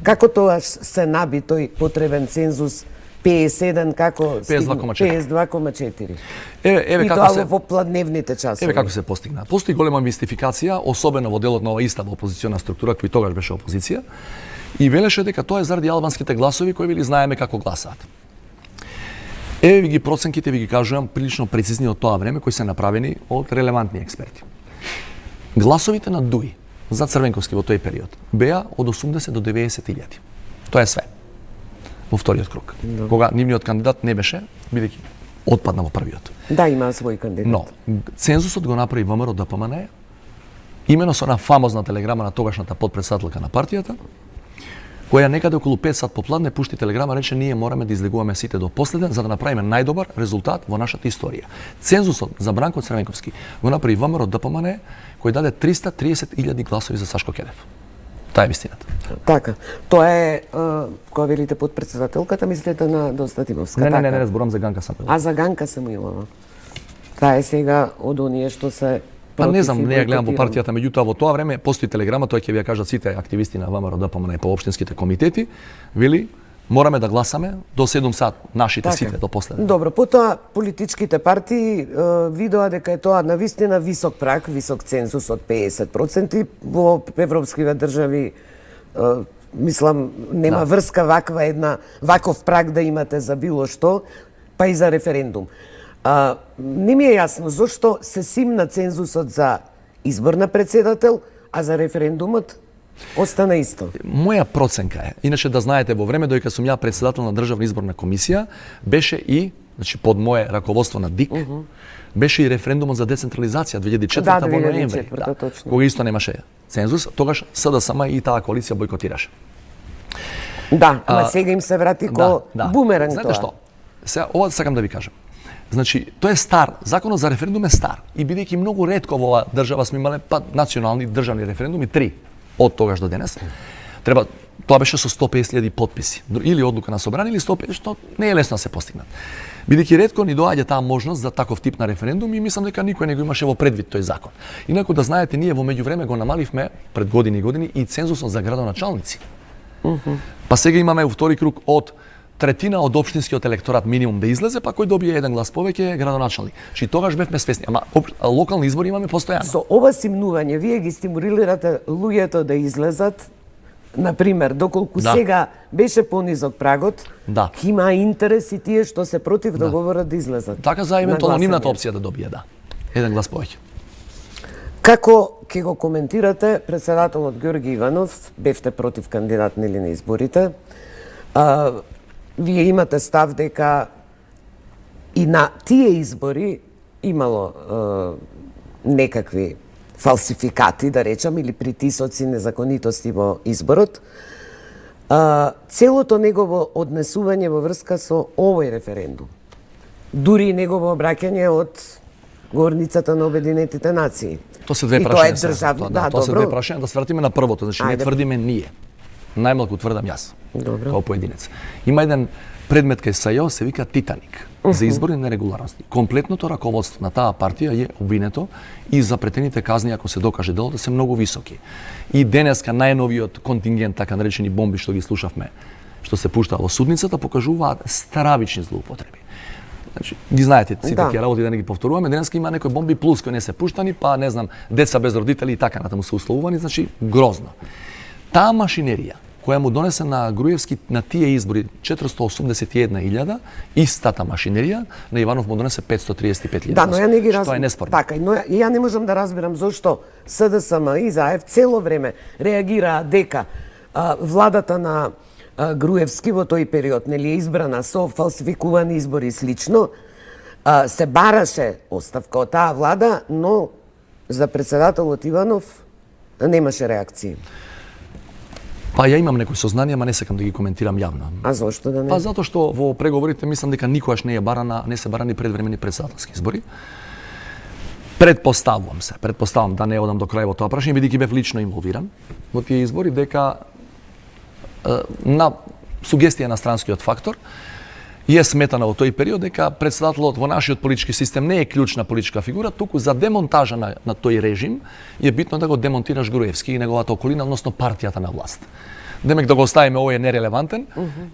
Како тоа се наби тој потребен цензус 51 како 52,4. Еве како се во пладневните часови. Еве како се постигна. Постои голема мистификација, особено во делот на оваа иста опозициона структура кој тогаш беше опозиција, и велеше дека тоа е заради албанските гласови кои били знаеме како гласаат. Еве ви ги проценките, ви ги кажувам прилично прецизни од тоа време кои се направени од релевантни експерти. Гласовите на ДУИ за Црвенковски во тој период беа од 80 до 90.000. Тоа е све. Во вториот круг. Кога нивниот кандидат не беше, бидејќи отпадна во првиот. Да, има свој кандидат. Но цензусот го направи ВМРО ДПМН, имено со она фамозна телеграма на тогашната подпредседателка на партијата, која некаде околу 5 сат попладне пушти телеграма, рече ние мораме да излегуваме сите до последен за да направиме најдобар резултат во нашата историја. Цензусот за Бранко Црвенковски го направи ВМРО ДПМН, кој даде 330.000 гласови за Сашко Кедев. Таа е вистината. Така. Тоа е, кога велите подпредседателката, мислите на Достатимовска, Не, зборам за Ганка Самойлова. А за Ганка Самойлова. Таа е сега од оние што се Па не знам, против и не ја гледам во бойкотирани. партијата, меѓутоа во тоа време постои телеграма, тоа ќе ви ја кажат сите активисти на ВМРО ДПМН и по општинските комитети, вели мораме да гласаме до 7 сат, нашите сите до последно. Добро, потоа политичките партии видоа дека е тоа навистина висок праг, висок цензус од 50%. Во европските држави мислам нема врска ваков праг да имате за било што, па и за референдум. Не ми е јасно зошто се симна цензусот за избор на председател, а за референдумот остана исто. Моја проценка е, иначе да знаете, во време доека сум ја председател на Државна изборна комисија, беше и, значи под мое раководство на ДИК, беше и референдумот за децентрализација 2004 во ноември, точно. кога исто немаше цензус, тогаш СДСМ и таа коалиција бойкотираше. Да, ама сега им се врати ко бумеранг тоа. Знаете што? Сега ова сакам да ви кажам. Значи, тој е стар, законот за референдум е стар и бидејќи многу ретко во оваа држава сме имале национални државни референдуми, 3 од тогаш до денес. Тоа беше со 150.000 потписи, или одлука на собрание или 150, што не е лесно да се постигнат. Бидејќи ретко ни доаѓа таа можност за таков тип на референдум и мислам дека никој не го имаше во предвид тој закон. Инаку да знаете, ние во меѓувреме го намаливме пред години и години и цензусот за градоначалници. Па сега имаме у втори круг од третина од општинскиот електорат минимум да излезе, па кој добие еден глас повеќе е градоначалник. Чи тогаш бевме свесни, ама локални избори имаме постојано. Со ова симнување вие ги стимулирате луѓето да излезат, например, доколку сега беше понизок прагот, има интерес и тие што се против да говорат да излезат. Така за евентуално нивната опција да добие, еден глас повеќе. Како ќе го коментирате председателот Ѓорги Иванов, бевте против кандидат нели на изборите, вие имате став дека и на тие избори имало некакви фалсификати, да речам, или притисоци, незаконитости во изборот. Целото негово однесување во врска со овој референдум, дури и негово обраќање од горницата на Обединетите нации. Тоа се две прашања. Тоа се две прашања, да свратиме на првото, значи не тврдиме ние. Најмалку тврдам јас, као поединец. Има еден предмет кај СЈО, се вика Титаник, за изборни нерегуларности. Комплетното раководство на таа партија е обвинето и запретените казни, ако се докаже делото, се многу високи. И денеска најновиот контингент, така наречени бомби што ги слушавме, што се пуштаа во судницата, покажуваат стравични злоупотреби. Значи, ги знаете сите тие работи, да не ги повторуваме, денеска има некои бомби плюс кои не се пуштани, па не знам, деца без родители и така натаму се условувани, значи грозно. Таа машинерија која му донесе на Груевски на тие избори 481.000, истата машинерија на Иванов му донесе 535.000. Да, но ја не ги разбирам. Што е неспорно. Така, но ја не можам да разбирам зошто СДСМ и ЗАЕВ цело време реагираа дека владата на Груевски во тој период нели е избрана со фалсификувани избори и слично, се бараше оставка од таа влада, но за председателот Иванов немаше реакции. Па ја имам некои сознанија, ама не сакам да ги коментирам јавно. А зошто да не? Па затоа што во преговорите мислам дека никогаш не се барани предвремени председателски избори. Предпоставувам да не одам до крај во тоа прашање, бидејќи бев лично инволвиран во тие избори, дека на сугестија на странскиот фактор е сметана во тој период дека председателот во нашиот политички систем не е клучна политичка фигура, туку за демонтажа на тој режим е битно да го демонтираш Груевски и неговата околина, односно партијата на власт. Демек да го оставиме овој е нерелевантен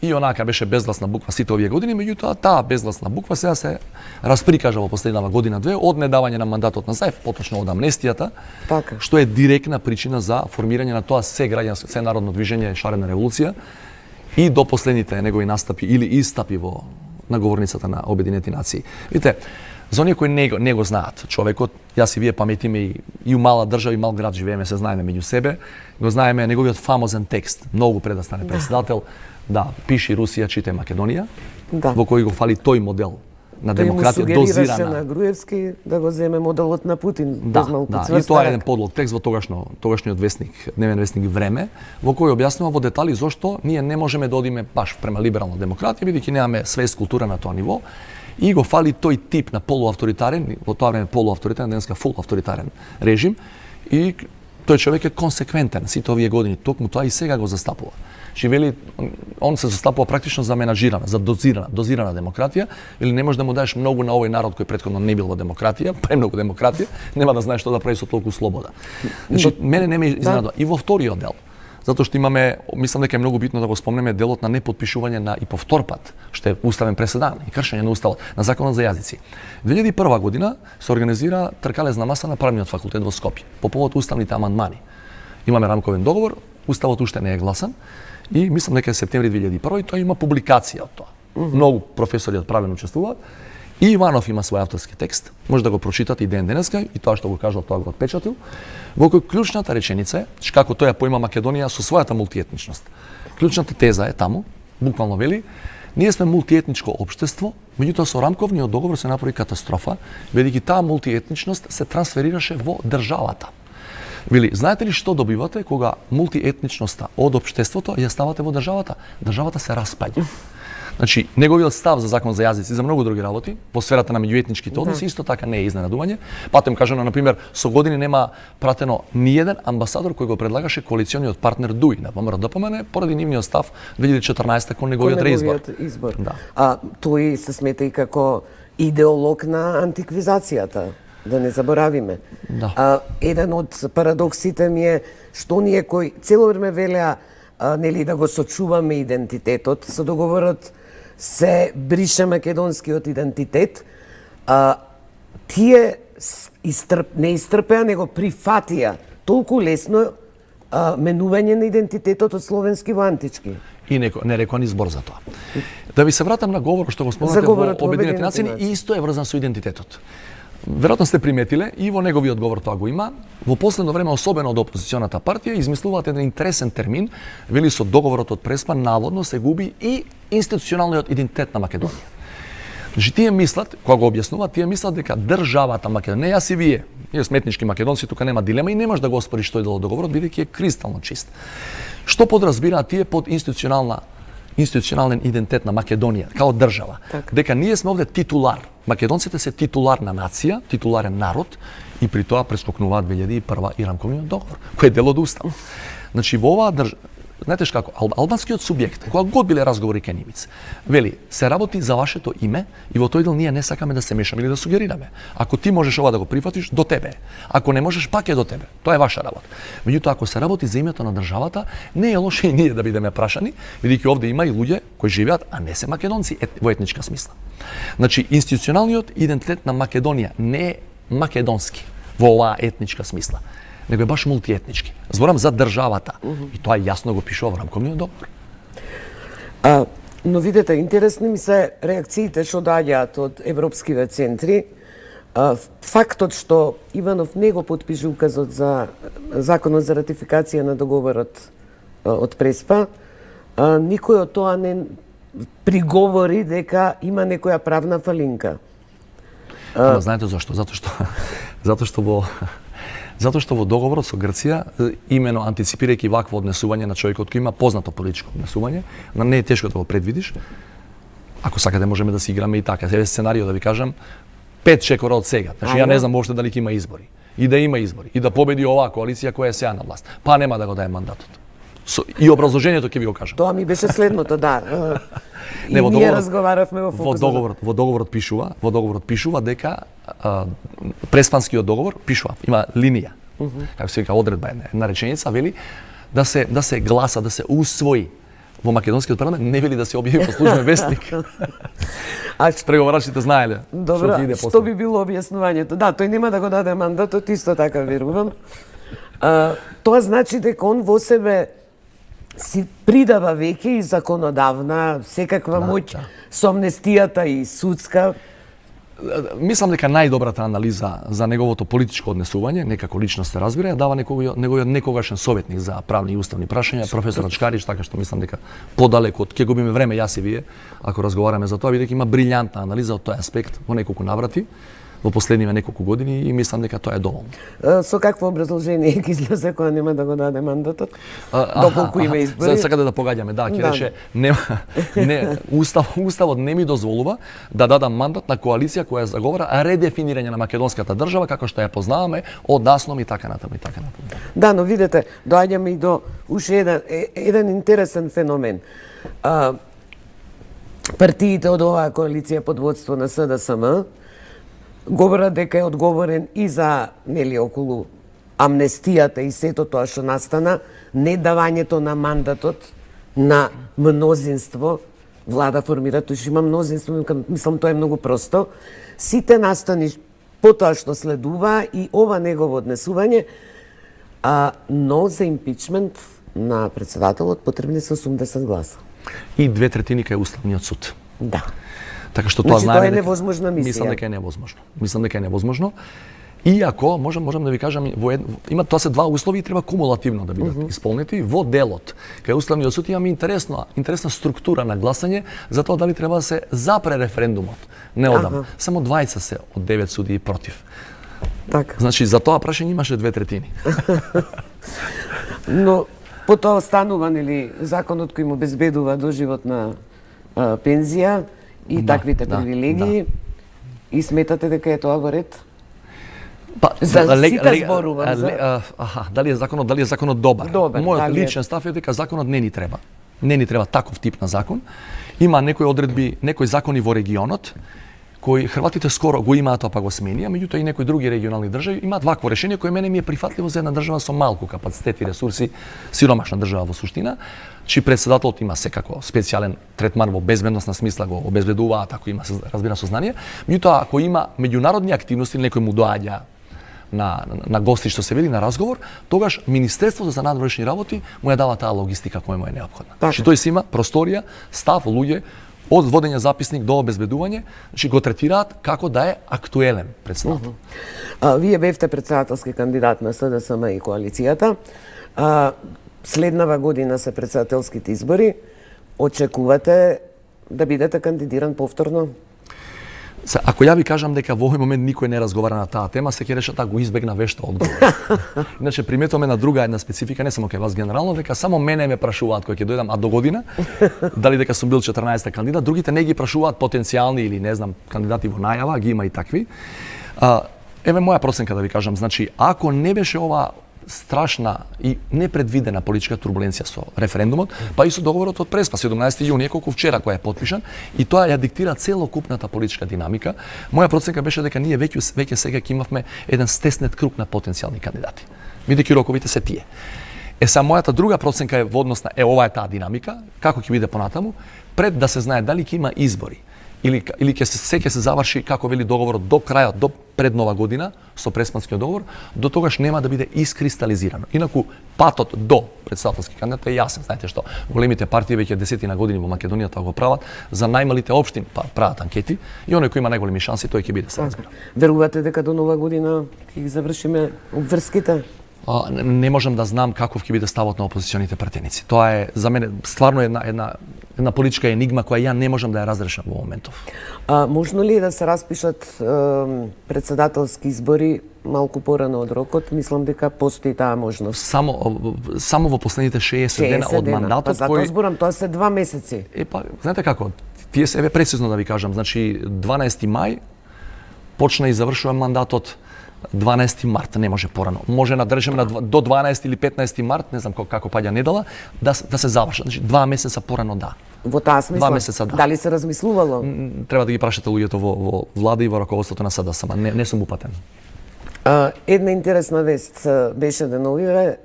и онака беше безгласна буква сите овие години, меѓутоа таа безгласна буква сега се расприкажа во последнава година-две од недавање на мандатот на ЗАЕВ, поточно од амнестијата, што е директна причина за формирање на тоа се народно движење Шарена револуција и до последните негови настапи или истапи во наговорницата на Обединети нации. Видите, за оние кои не го знаат човекот, јас и вие паметиме и у мала држава и мал град живееме, се знаеме меѓу себе, го знаеме неговиот фамозен текст, многу пред да стане председател, пиши Русија, читай Македонија, во кој го фали тој модел на демократија дозирана. Тој му сугерираше на Груевски да го земе моделот на Путин, без малку цврста. И тоа е еден подлог текст во тогашниот вестник, дневен вестник Време, во кој објаснува во детали зошто ние не можеме да одиме баш према либерална демократија, бидејќи немаме свест култура на тоа ниво, и го фали тој тип на полуавторитарен, во тоа време полуавторитарен, денеска фул авторитарен режим, и Тој човек е консеквентен сите овие години, токму тоа и сега го застапува. Вели, он се застапува практично за менажирана, за дозирана демократија, или не можеш да му даеш многу на овој народ кој претходно не бил во демократија, премногу демократија, нема да знаеш што да прави со толку слобода. Значи, мене не ме изненадува. И во вториот дел, затоа што имаме, мислам дека е многу битно да го спомнеме делот на непотпишување на и по втор пат, што е уставен преседан и кршење на уставот, на законот за јазици. 2001 година се организира тркалезна маса на правниот факултет во Скопје по повод уставните амандмани. Имаме рамковен договор, уставот уште не е гласан и мислам дека е септември 2001 и тоа има публикација од тоа. Многу професори од правен учествуваат. И Иванов има свој авторски текст, може да го прочитате и ден денеска, и тоа што го кажал, тоа го отпечатил, во кој клучната реченица е, како тој ја поима Македонија со својата мултиетничност. Клучната теза е таму, буквално вели, ние сме мултиетничко општество, меѓутоа со рамковниот договор се направи катастрофа, бидејќи таа мултиетничност се трансферираше во државата. Вели, знаете ли што добивате кога мултиетничноста од општеството ја ставате во државата? Државата се распаѓа. Значи, неговиот став за закон за јазици и за многу други работи, во сферата на меѓуетничките односи, исто така не е изненадување. Патем кажано, например, со години нема пратено ниеден амбасадор кој го предлагаше коалициониот партнер ДУИ на ВМРО-ДПМН поради нивниот став 2014 кон неговиот реизбор. Да. А тој се смета и како идеолог на антиквизацијата. Да не заборавиме. Да. Еден од парадоксите ми е што ние кои цело време велеа нели да го сочуваме идентитетот, со договорот се брише македонскиот идентитет, тие не истрпеа, него прифатија толку лесно менување на идентитетот од словенски во антички. И не рекоа ни збор за тоа. Да ви се вратам на говорот што го спомнате во Обединените нации, и исто е врзан со идентитетот. Веројатно сте приметиле, и во неговиот говор тоа го има, во последно време, особено од опозиционата партија, измислуваат еден интересен термин, вели со договорот од Преспа, наводно се губи и институционалниот идентитет на Македонија. Значи, тие мислат, кога го објаснуваат, тие мислат дека државата Македонија, не јас и вие сме етнички македонци, тука нема дилема и не можеш да го оспориш тој дел од договорот, бидејќи е кристално чист. Што подразбираат тие под институционален идентитет на Македонија, као држава? Так. Дека ние сме овде титулар. Македонците се титуларна нација, титуларен народ, и при тоа прескокнуваат 2001 и рамковниот договор, кој е дел од уставот. Значи, во оваа знаете како, албанскиот субјект, кога год биле разговори кај нивиц, вели, се работи за вашето име и во тој дел ние не сакаме да се мешаме или да сугерираме. Ако ти можеш ова да го прифатиш, до тебе. Ако не можеш, пак е до тебе. Тоа е ваша работа. Меѓутоа, ако се работи за името на државата, не е лошо и ние да бидеме прашани, бидејќи овде има и луѓе кои живеат, а не се македонци во етничка смисла. Значи, институционалниот идентитет на Македонија не е македонски во оваа етничка смисла, него е баш мултиетнички. Зборам за државата. И тоа јасно го пишува во рамковниот договор. Но видете, интересни ми се реакциите што доаѓаат од европските центри. Фактот што Иванов не го потпише указот за законот за ратификација на договорот од Преспа, никој од тоа не приговори дека има некоја правна фалинка. Ама знаете зашто? Затоа што во договорот со Грција, имено антиципирајќи вакво однесување на човекот кој има познато политичко однесување, не е тешко да го предвидиш. Ако сакате можеме да си играме и така. Еве сценарио да ви кажам, 5 чекора од сега. Значи ја не знам воопште дали ќе има избори. И да има избори. И да победи оваа коалиција која е сега на власт. Па нема да го даде мандатот. И образложението ќе ви го кажам. Тоа ми беше следното, да. И ние разговаравме во фокус. Во договорот пишува дека Преспанскиот договор пишува, има линија. Како се вика одредба една реченица, вели да се гласа, да се усвои во македонскиот парламент, не вели да се објави по службен вестник. Преговарачите знаеле. Добро, што би било објаснувањето? Да, тој нема да го даде мандатот, исто така верувам. Тоа значи дека он во себе си придава веќе и законодавна, секаква моќ со амнестијата и судска. Мислам дека најдобрата анализа за неговото политичко однесување, некако лично се разбира, ја дава неговиот некогашен советник за правни и уставни прашања, професор Чкарич, така што мислам дека подалеку од ќе губиме време јас и вие, ако разговараме за тоа, бидејќи има брилјантна анализа од тој аспект во неколку наврати. во последниве неколку години и мислам дека тоа е доволно. Со какво образложение ќе излезе кога нема да го даде мандатот? Доколку има избори? Сакате да погодаме, да, ќе рече нема уставот не ми дозволува да дадам мандат на коалиција која заговара редефинирање на македонската држава како што ја познаваме од насном и така натаму и така натаму. Да, но видете, доаѓаме и до уште еден интересен феномен. Партиите од оваа коалиција под водство на СДСМ говорат дека е одговорен и за нели околу амнестијата и сето тоа што настана, не давањето на мандатот на мнозинство. Влада формира, тој има мнозинство, мислам тоа е многу просто. Сите настани по тоа што следува и ова негово однесување, но за импичмент на председателот потребни се 80 гласа. И 2/3 кај Уставниот суд. Да. Така што тоа значи, знаеме тоа е невозможна мисија. Мислам дека е невозможно. Иако можам да ви кажам има тоа се два услови и треба кумулативно да бидат исполнети во делот. Кај Уставниот суд имаме интересна структура на гласање за тоа дали треба да се запре референдумот. Не одам. Само 20 се од 9 судии против. Така. Значи за тоа прашање имаше 2/3. Но потоа останува нели законот кој му обезбедува доживотна пензија и таквите привилегии. И сметате дека е тоа во ред? Па, за сите зборувам. Дали е законот добар? Мојот личен став е дека законот не ни треба. Не ни треба таков тип на закон. Има некои одредби, некои закони во регионот кои Хрватите скоро го имаат, тоа па го сменија, меѓутоа и некои други регионални држави имаат вакво решение кое мене ми е прифатливо за една држава со малку капацитет и ресурси, сиромашна држава во суштина, чии председателот има секако специјален третман во безбедносна смисла, го обезбедуваат ако има разбира сознание, меѓутоа ако има меѓународни активности, некој му доаѓа на гости што се вели на разговор, тогаш Министерството за надворешни работи му ја дава таа логистика која му е неопходна. Значи тој си има просторија, став, луѓе од водење записник до обезбедување, значи го третираат како да е актуелен председател. Вие бевте председателски кандидат на СДСМ и коалицијата. Следнава година се председателските избори. Очекувате да бидете кандидиран повторно? Ако ја ви кажам дека во овој момент никој не разговара на таа тема, се ќе решат да го избегна вешто одговор. Иначе приметуваме на друга една специфика, не само кај вас генерално, дека само мене ме прашуваат кој ќе дојдам, а до година, дали дека сум бил 14-та кандидат, другите не ги прашуваат потенцијални или не знам кандидати во најава, ги има и такви. Еве моја проценка да ви кажам, значи ако не беше ова страшна и непредвидена политичка турбуленција со референдумот, па и со договорот од Преспа 17 јуни, колку вчера кој е потпишан, и тоа ја диктира целокупната политичка динамика. Моја проценка беше дека ние веќе сега ќе имавме еден стеснет круг на потенцијални кандидати. Бидејќи роковите се тие. Мојата друга проценка е во однос на ова е таа динамика, како ќе биде понатаму, пред да се знае дали ќе има избори или ќе се заврши како вели договорот до крајот, до пред нова година со Преспанскиот договор, до тогаш нема да биде искристализирано. Инаку патот до председателски кандидат е јасен. Знаете што, големите партии веќе десетина години во Македонија тоа го прават, за најмалите општини прават анкети и оној кој има најголеми шанси тој ќе биде се разбира. Верувате дека до нова година ќе ги завршиме обврските? Не можам да знам каков ќе биде ставот на опозиционите пратеници. Тоа е за мене стварно една политичка енигма која ја не можам да ја разрешам во моментов. Можно ли да се распишат председателски избори малку порано од рокот? Мислам дека постои таа можност. Само во последните 60 дена од мандатот кој... Затоа зборам, тоа се 2 месеци. Знаете како? Тие се прецизно да ви кажам, значи 12 мај почна и завршува мандатот 12 март, не може порано. Може да речеме до 12 или 15 март, не знам како паѓа недела, да се завршат. Значи 2 месеца порано да. Во таа смисла? 2 месеца да. Дали се размислувало? Треба да ги прашате луѓето во влада и во раководството на СДСМ. Не сум упатен. Една интересна вест беше деновиве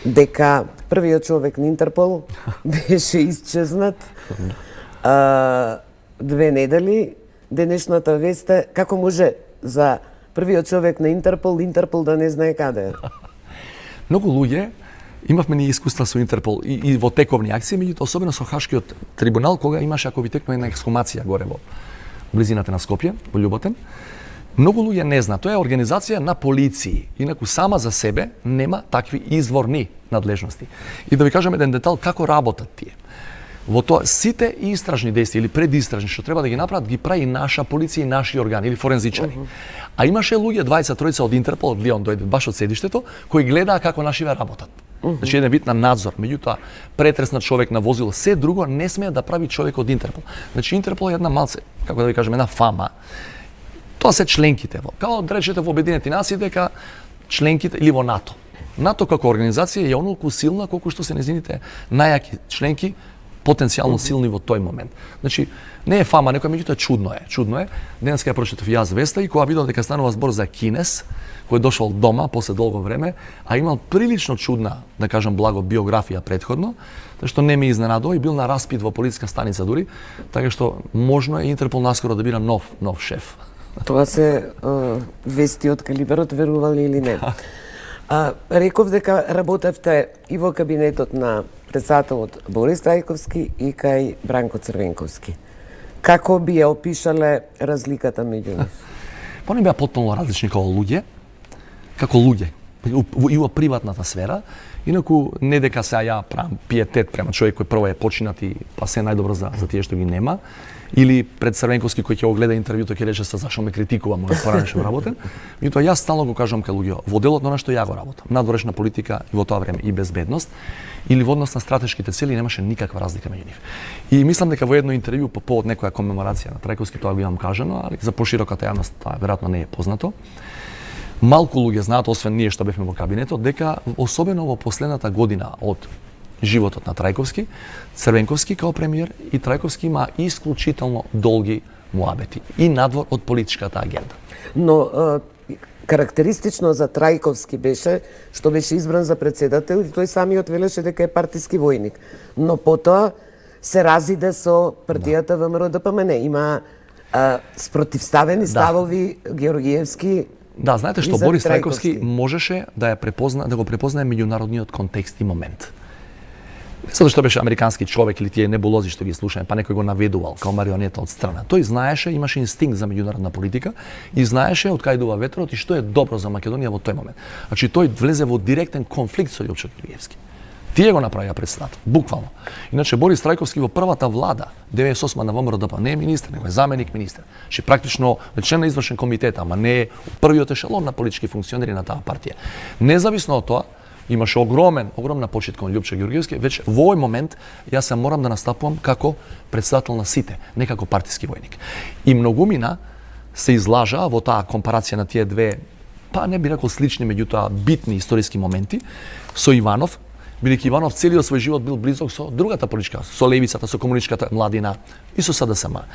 дека првиот човек на Интерпол беше исчезнат 2 недели. Денешната вест е како може за првиот човек на Интерпол да не знае каде е. Многу луѓе имавме ние искуства со Интерпол и во тековни акции, меѓутоа особено со Хашкиот трибунал кога имаше ако ви текна една ексхумација горе во близината на Скопје, во Љуботен. Многу луѓе не знаат, тоа е организација на полиции, инаку сама за себе нема такви изворни надлежности. И да ви кажам еден детал како работат тие. Во тоа сите истражни действија или предистражни што треба да ги направат ги прави наша полиција и наши органи или форензичари. А имаше луѓе 20-тројца од Интерпол, од Лион дојде баш од седиштето, кои гледаа како нашиве работат. Значи еден вид на надзор, меѓутоа претрес на човек на возило, се друго не смее да прави човек од Интерпол. Значи Интерпол е една малце, како да ви кажем, една фама. Тоа се членките, као да речете во Обединети нации дека членките или во НАТО. НАТО како организација е онолку силна колку што се незините најаки членки потенцијално силни во тој момент. Значи, не е фама, некој меѓутоа чудно е. Чудно е. Денеска ја прочитав јас веста и кога видов дека станува збор за кинез, кој дошол дома после долго време, а имал прилично чудна, да кажам благо, биографија предходно, така што не ме изненадува и бил на распит во полициска станица дури, така што можно е Интерпол наскоро да бира нов шеф. Тоа се вести од калиберот, верували или не. Реков дека работевте и во кабинетот на председателот Борис Трајковски и кај Бранко Црвенковски. Како би ја опишале разликата меѓу нив? Они беа потполно различни како луѓе, и во приватната сфера, инаку не дека се ја правам пиетет према човек кој прво е починат и па се најдобро за тие што ги нема, или пред Црвенковски кој ќе го гледа интервјуто ќе рече зашо ме критикува мојот поранешен работен. Меѓутоа јас стално го кажувам кај луѓе во делот на што ја го работам, надворешна политика и во тоа време и безбедност или во однос на стратешките цели немаше никаква разлика меѓу нив. И мислам дека во едно интервју по повод некоја комеморација на Трајковски тоа го имам кажано, али за пошироката јавност тоа веројатно не е познато. Малку луѓе знаат, освен ние што бевме во кабинетот, дека особено во последната година од животот на Трајковски, Црвенковски као премиер и Трајковски има исклучително долги муабети и надвор од политичката агенда. Но карактеристично за Трајковски беше што беше избран за председател и тој самиот велеше дека е партиски војник. Но потоа се разиде со партијата ВМРО-ДПМН. Има спротивставени ставови Георгиевски. Да, знаете што Борис Трајковски можеше да го препознае меѓународниот контекст и момент. Не затоа што беше американски човек или тие небулози што ги слушаме, па некој го наведувал као марионета од страна. Тој знаеше, имаше инстинкт за меѓународна политика и знаеше од кај идува ветрот и што е добро за Македонија во тој момент. Значи тој влезе во директен конфликт со Лјупчо Георгиевски. Тие го направија председател, буквално. Иначе Борис Трајковски во првата влада 98 на ВМРО-ДП не е министер, него е заменик министер. Че практично член на извршен комитет, ама не е првиот ешелон на политички функционери на таа партија. Независно од тоа, имаше огромна почит кон Лјупчо Георгиевски, веќе во овој момент јас се морам да настапувам како председател на сите, не како партиски војник. И многумина се излажаа во таа компарација на тие две, па не би рекол слични, меѓутоа битни историски моменти, со Иванов, бидејќи Иванов целиот свој живот бил близок со другата политичка, со левицата, со комунистичката младина и со СДСМ.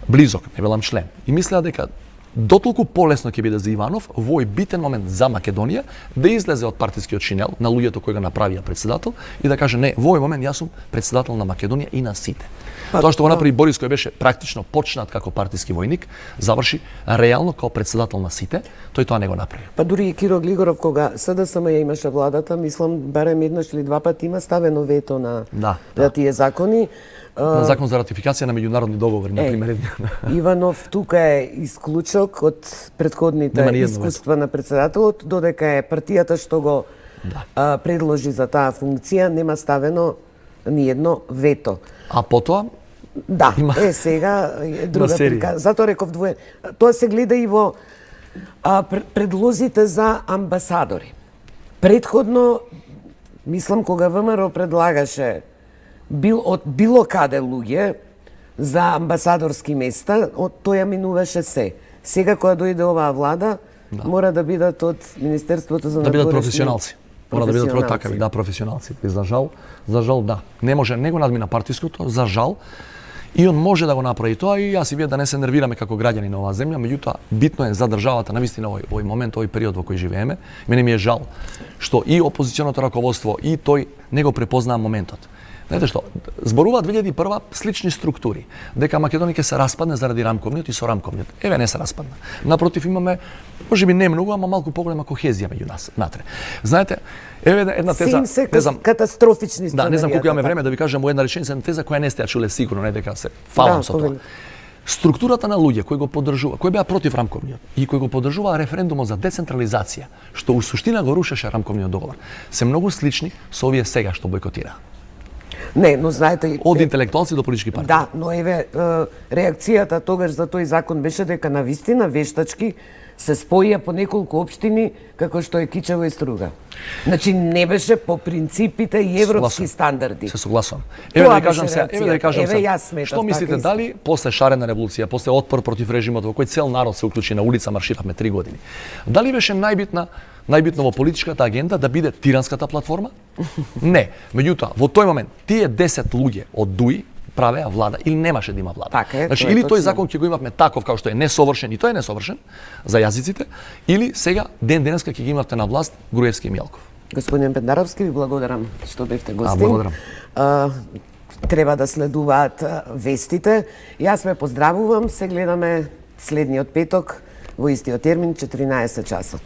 Близок, не велам член. И мислеа дека дотолку полесно ќе биде за Иванов во овој битен момент за Македонија да излезе од партискиот шинел на луѓето кои го направија председател и да каже не, во овој момент јас сум председател на Македонија и на сите. Тоа што го направи Борис, кој беше практично почнат како партиски војник, заврши реално како председател на сите, тој тоа не го направи. Па дури и Киро Глигоров кога СДСМ ја имаше владата, мислам барем еднаш или два пати има ставено вето на тие закони. На закон за ратификација на меѓународни договори, на пример. Иванов тука е исклучок од предходните искуства на председателот, додека е партијата што го предложи за таа функција, нема ставено ни едно вето. А потоа? Да, сега друга прика. Затоа реков двоен. Тоа се гледа и во предлозите за амбасадори. Предходно, мислам, кога ВМРО предлагаше од било каде луѓе за амбасадорски места, тој ја минуваше се. Сега кога дојде оваа влада, мора да бидат од Министерството за надворешни... Да бидат професионалци. Мора да бидат такави, професионалци. И за жал, да. Не може, не го надмина партиското, за жал. И он може да го направи тоа и јас и вие да не се нервираме како граѓани на оваа земја, меѓутоа битно е за државата навистина овој момент, овој период во кој живееме. Мене ми е жал што и опозиционото раководство и тој не го препознаа моментот. Знаете што, зборува 2001 слични структури, дека Македонија ќе се распадне заради рамковниот и со рамковниот. Еве не се распадна. Напротив имаме, можеби не многу, ама малку поголема кохезија меѓу нас натре. Знаете, еве една теза, не знам, катастрофични сценарија. Да, не знам колку имаме време да ви кажам една реченица, една теза која не сте ја чуле сигурно, не дека се фалам со тоа. Структурата на луѓе кои го поддржува, кои беа против рамковниот и кои го поддржуваа референдумот за децентрализација, што у суштина го рушеше рамковниот договор, се многу слични со овие сега што бојкотираа. Не, но знаете... Од интелектуалци до политички партии. Да, но еве, реакцијата тогаш за тој закон беше дека на вистина вештачки се споија по неколку општини како што е Кичево и Струга. Значи не беше по принципите и европски стандарди. Се согласувам. Тоа Еве да ви беше кажам сега, Еве јас сметав што мислите така дали после шарена револуција, после отпор против режимот во кој цел народ се уклучи на улица, марширавме 3 години. Дали беше најбитно во политичката агенда да биде тиранската платформа? Не. Меѓутоа, во тој момент тие 10 луѓе од ДУИ правеа влада или немаше да има влада. Така е, значи тоа е или тој точно. закон ќе го имавме таков како што е несовршен и тој е несовршен за јазиците, или сега ден денеска ќе ги имавте на власт Груевски и Мјалков. Господин Пендаровски, ви благодарам што бевте гостин. Благодарам. Треба да следуваат вестите. Јас ве поздравувам, се гледаме следниот петок во истиот термин 14 часот.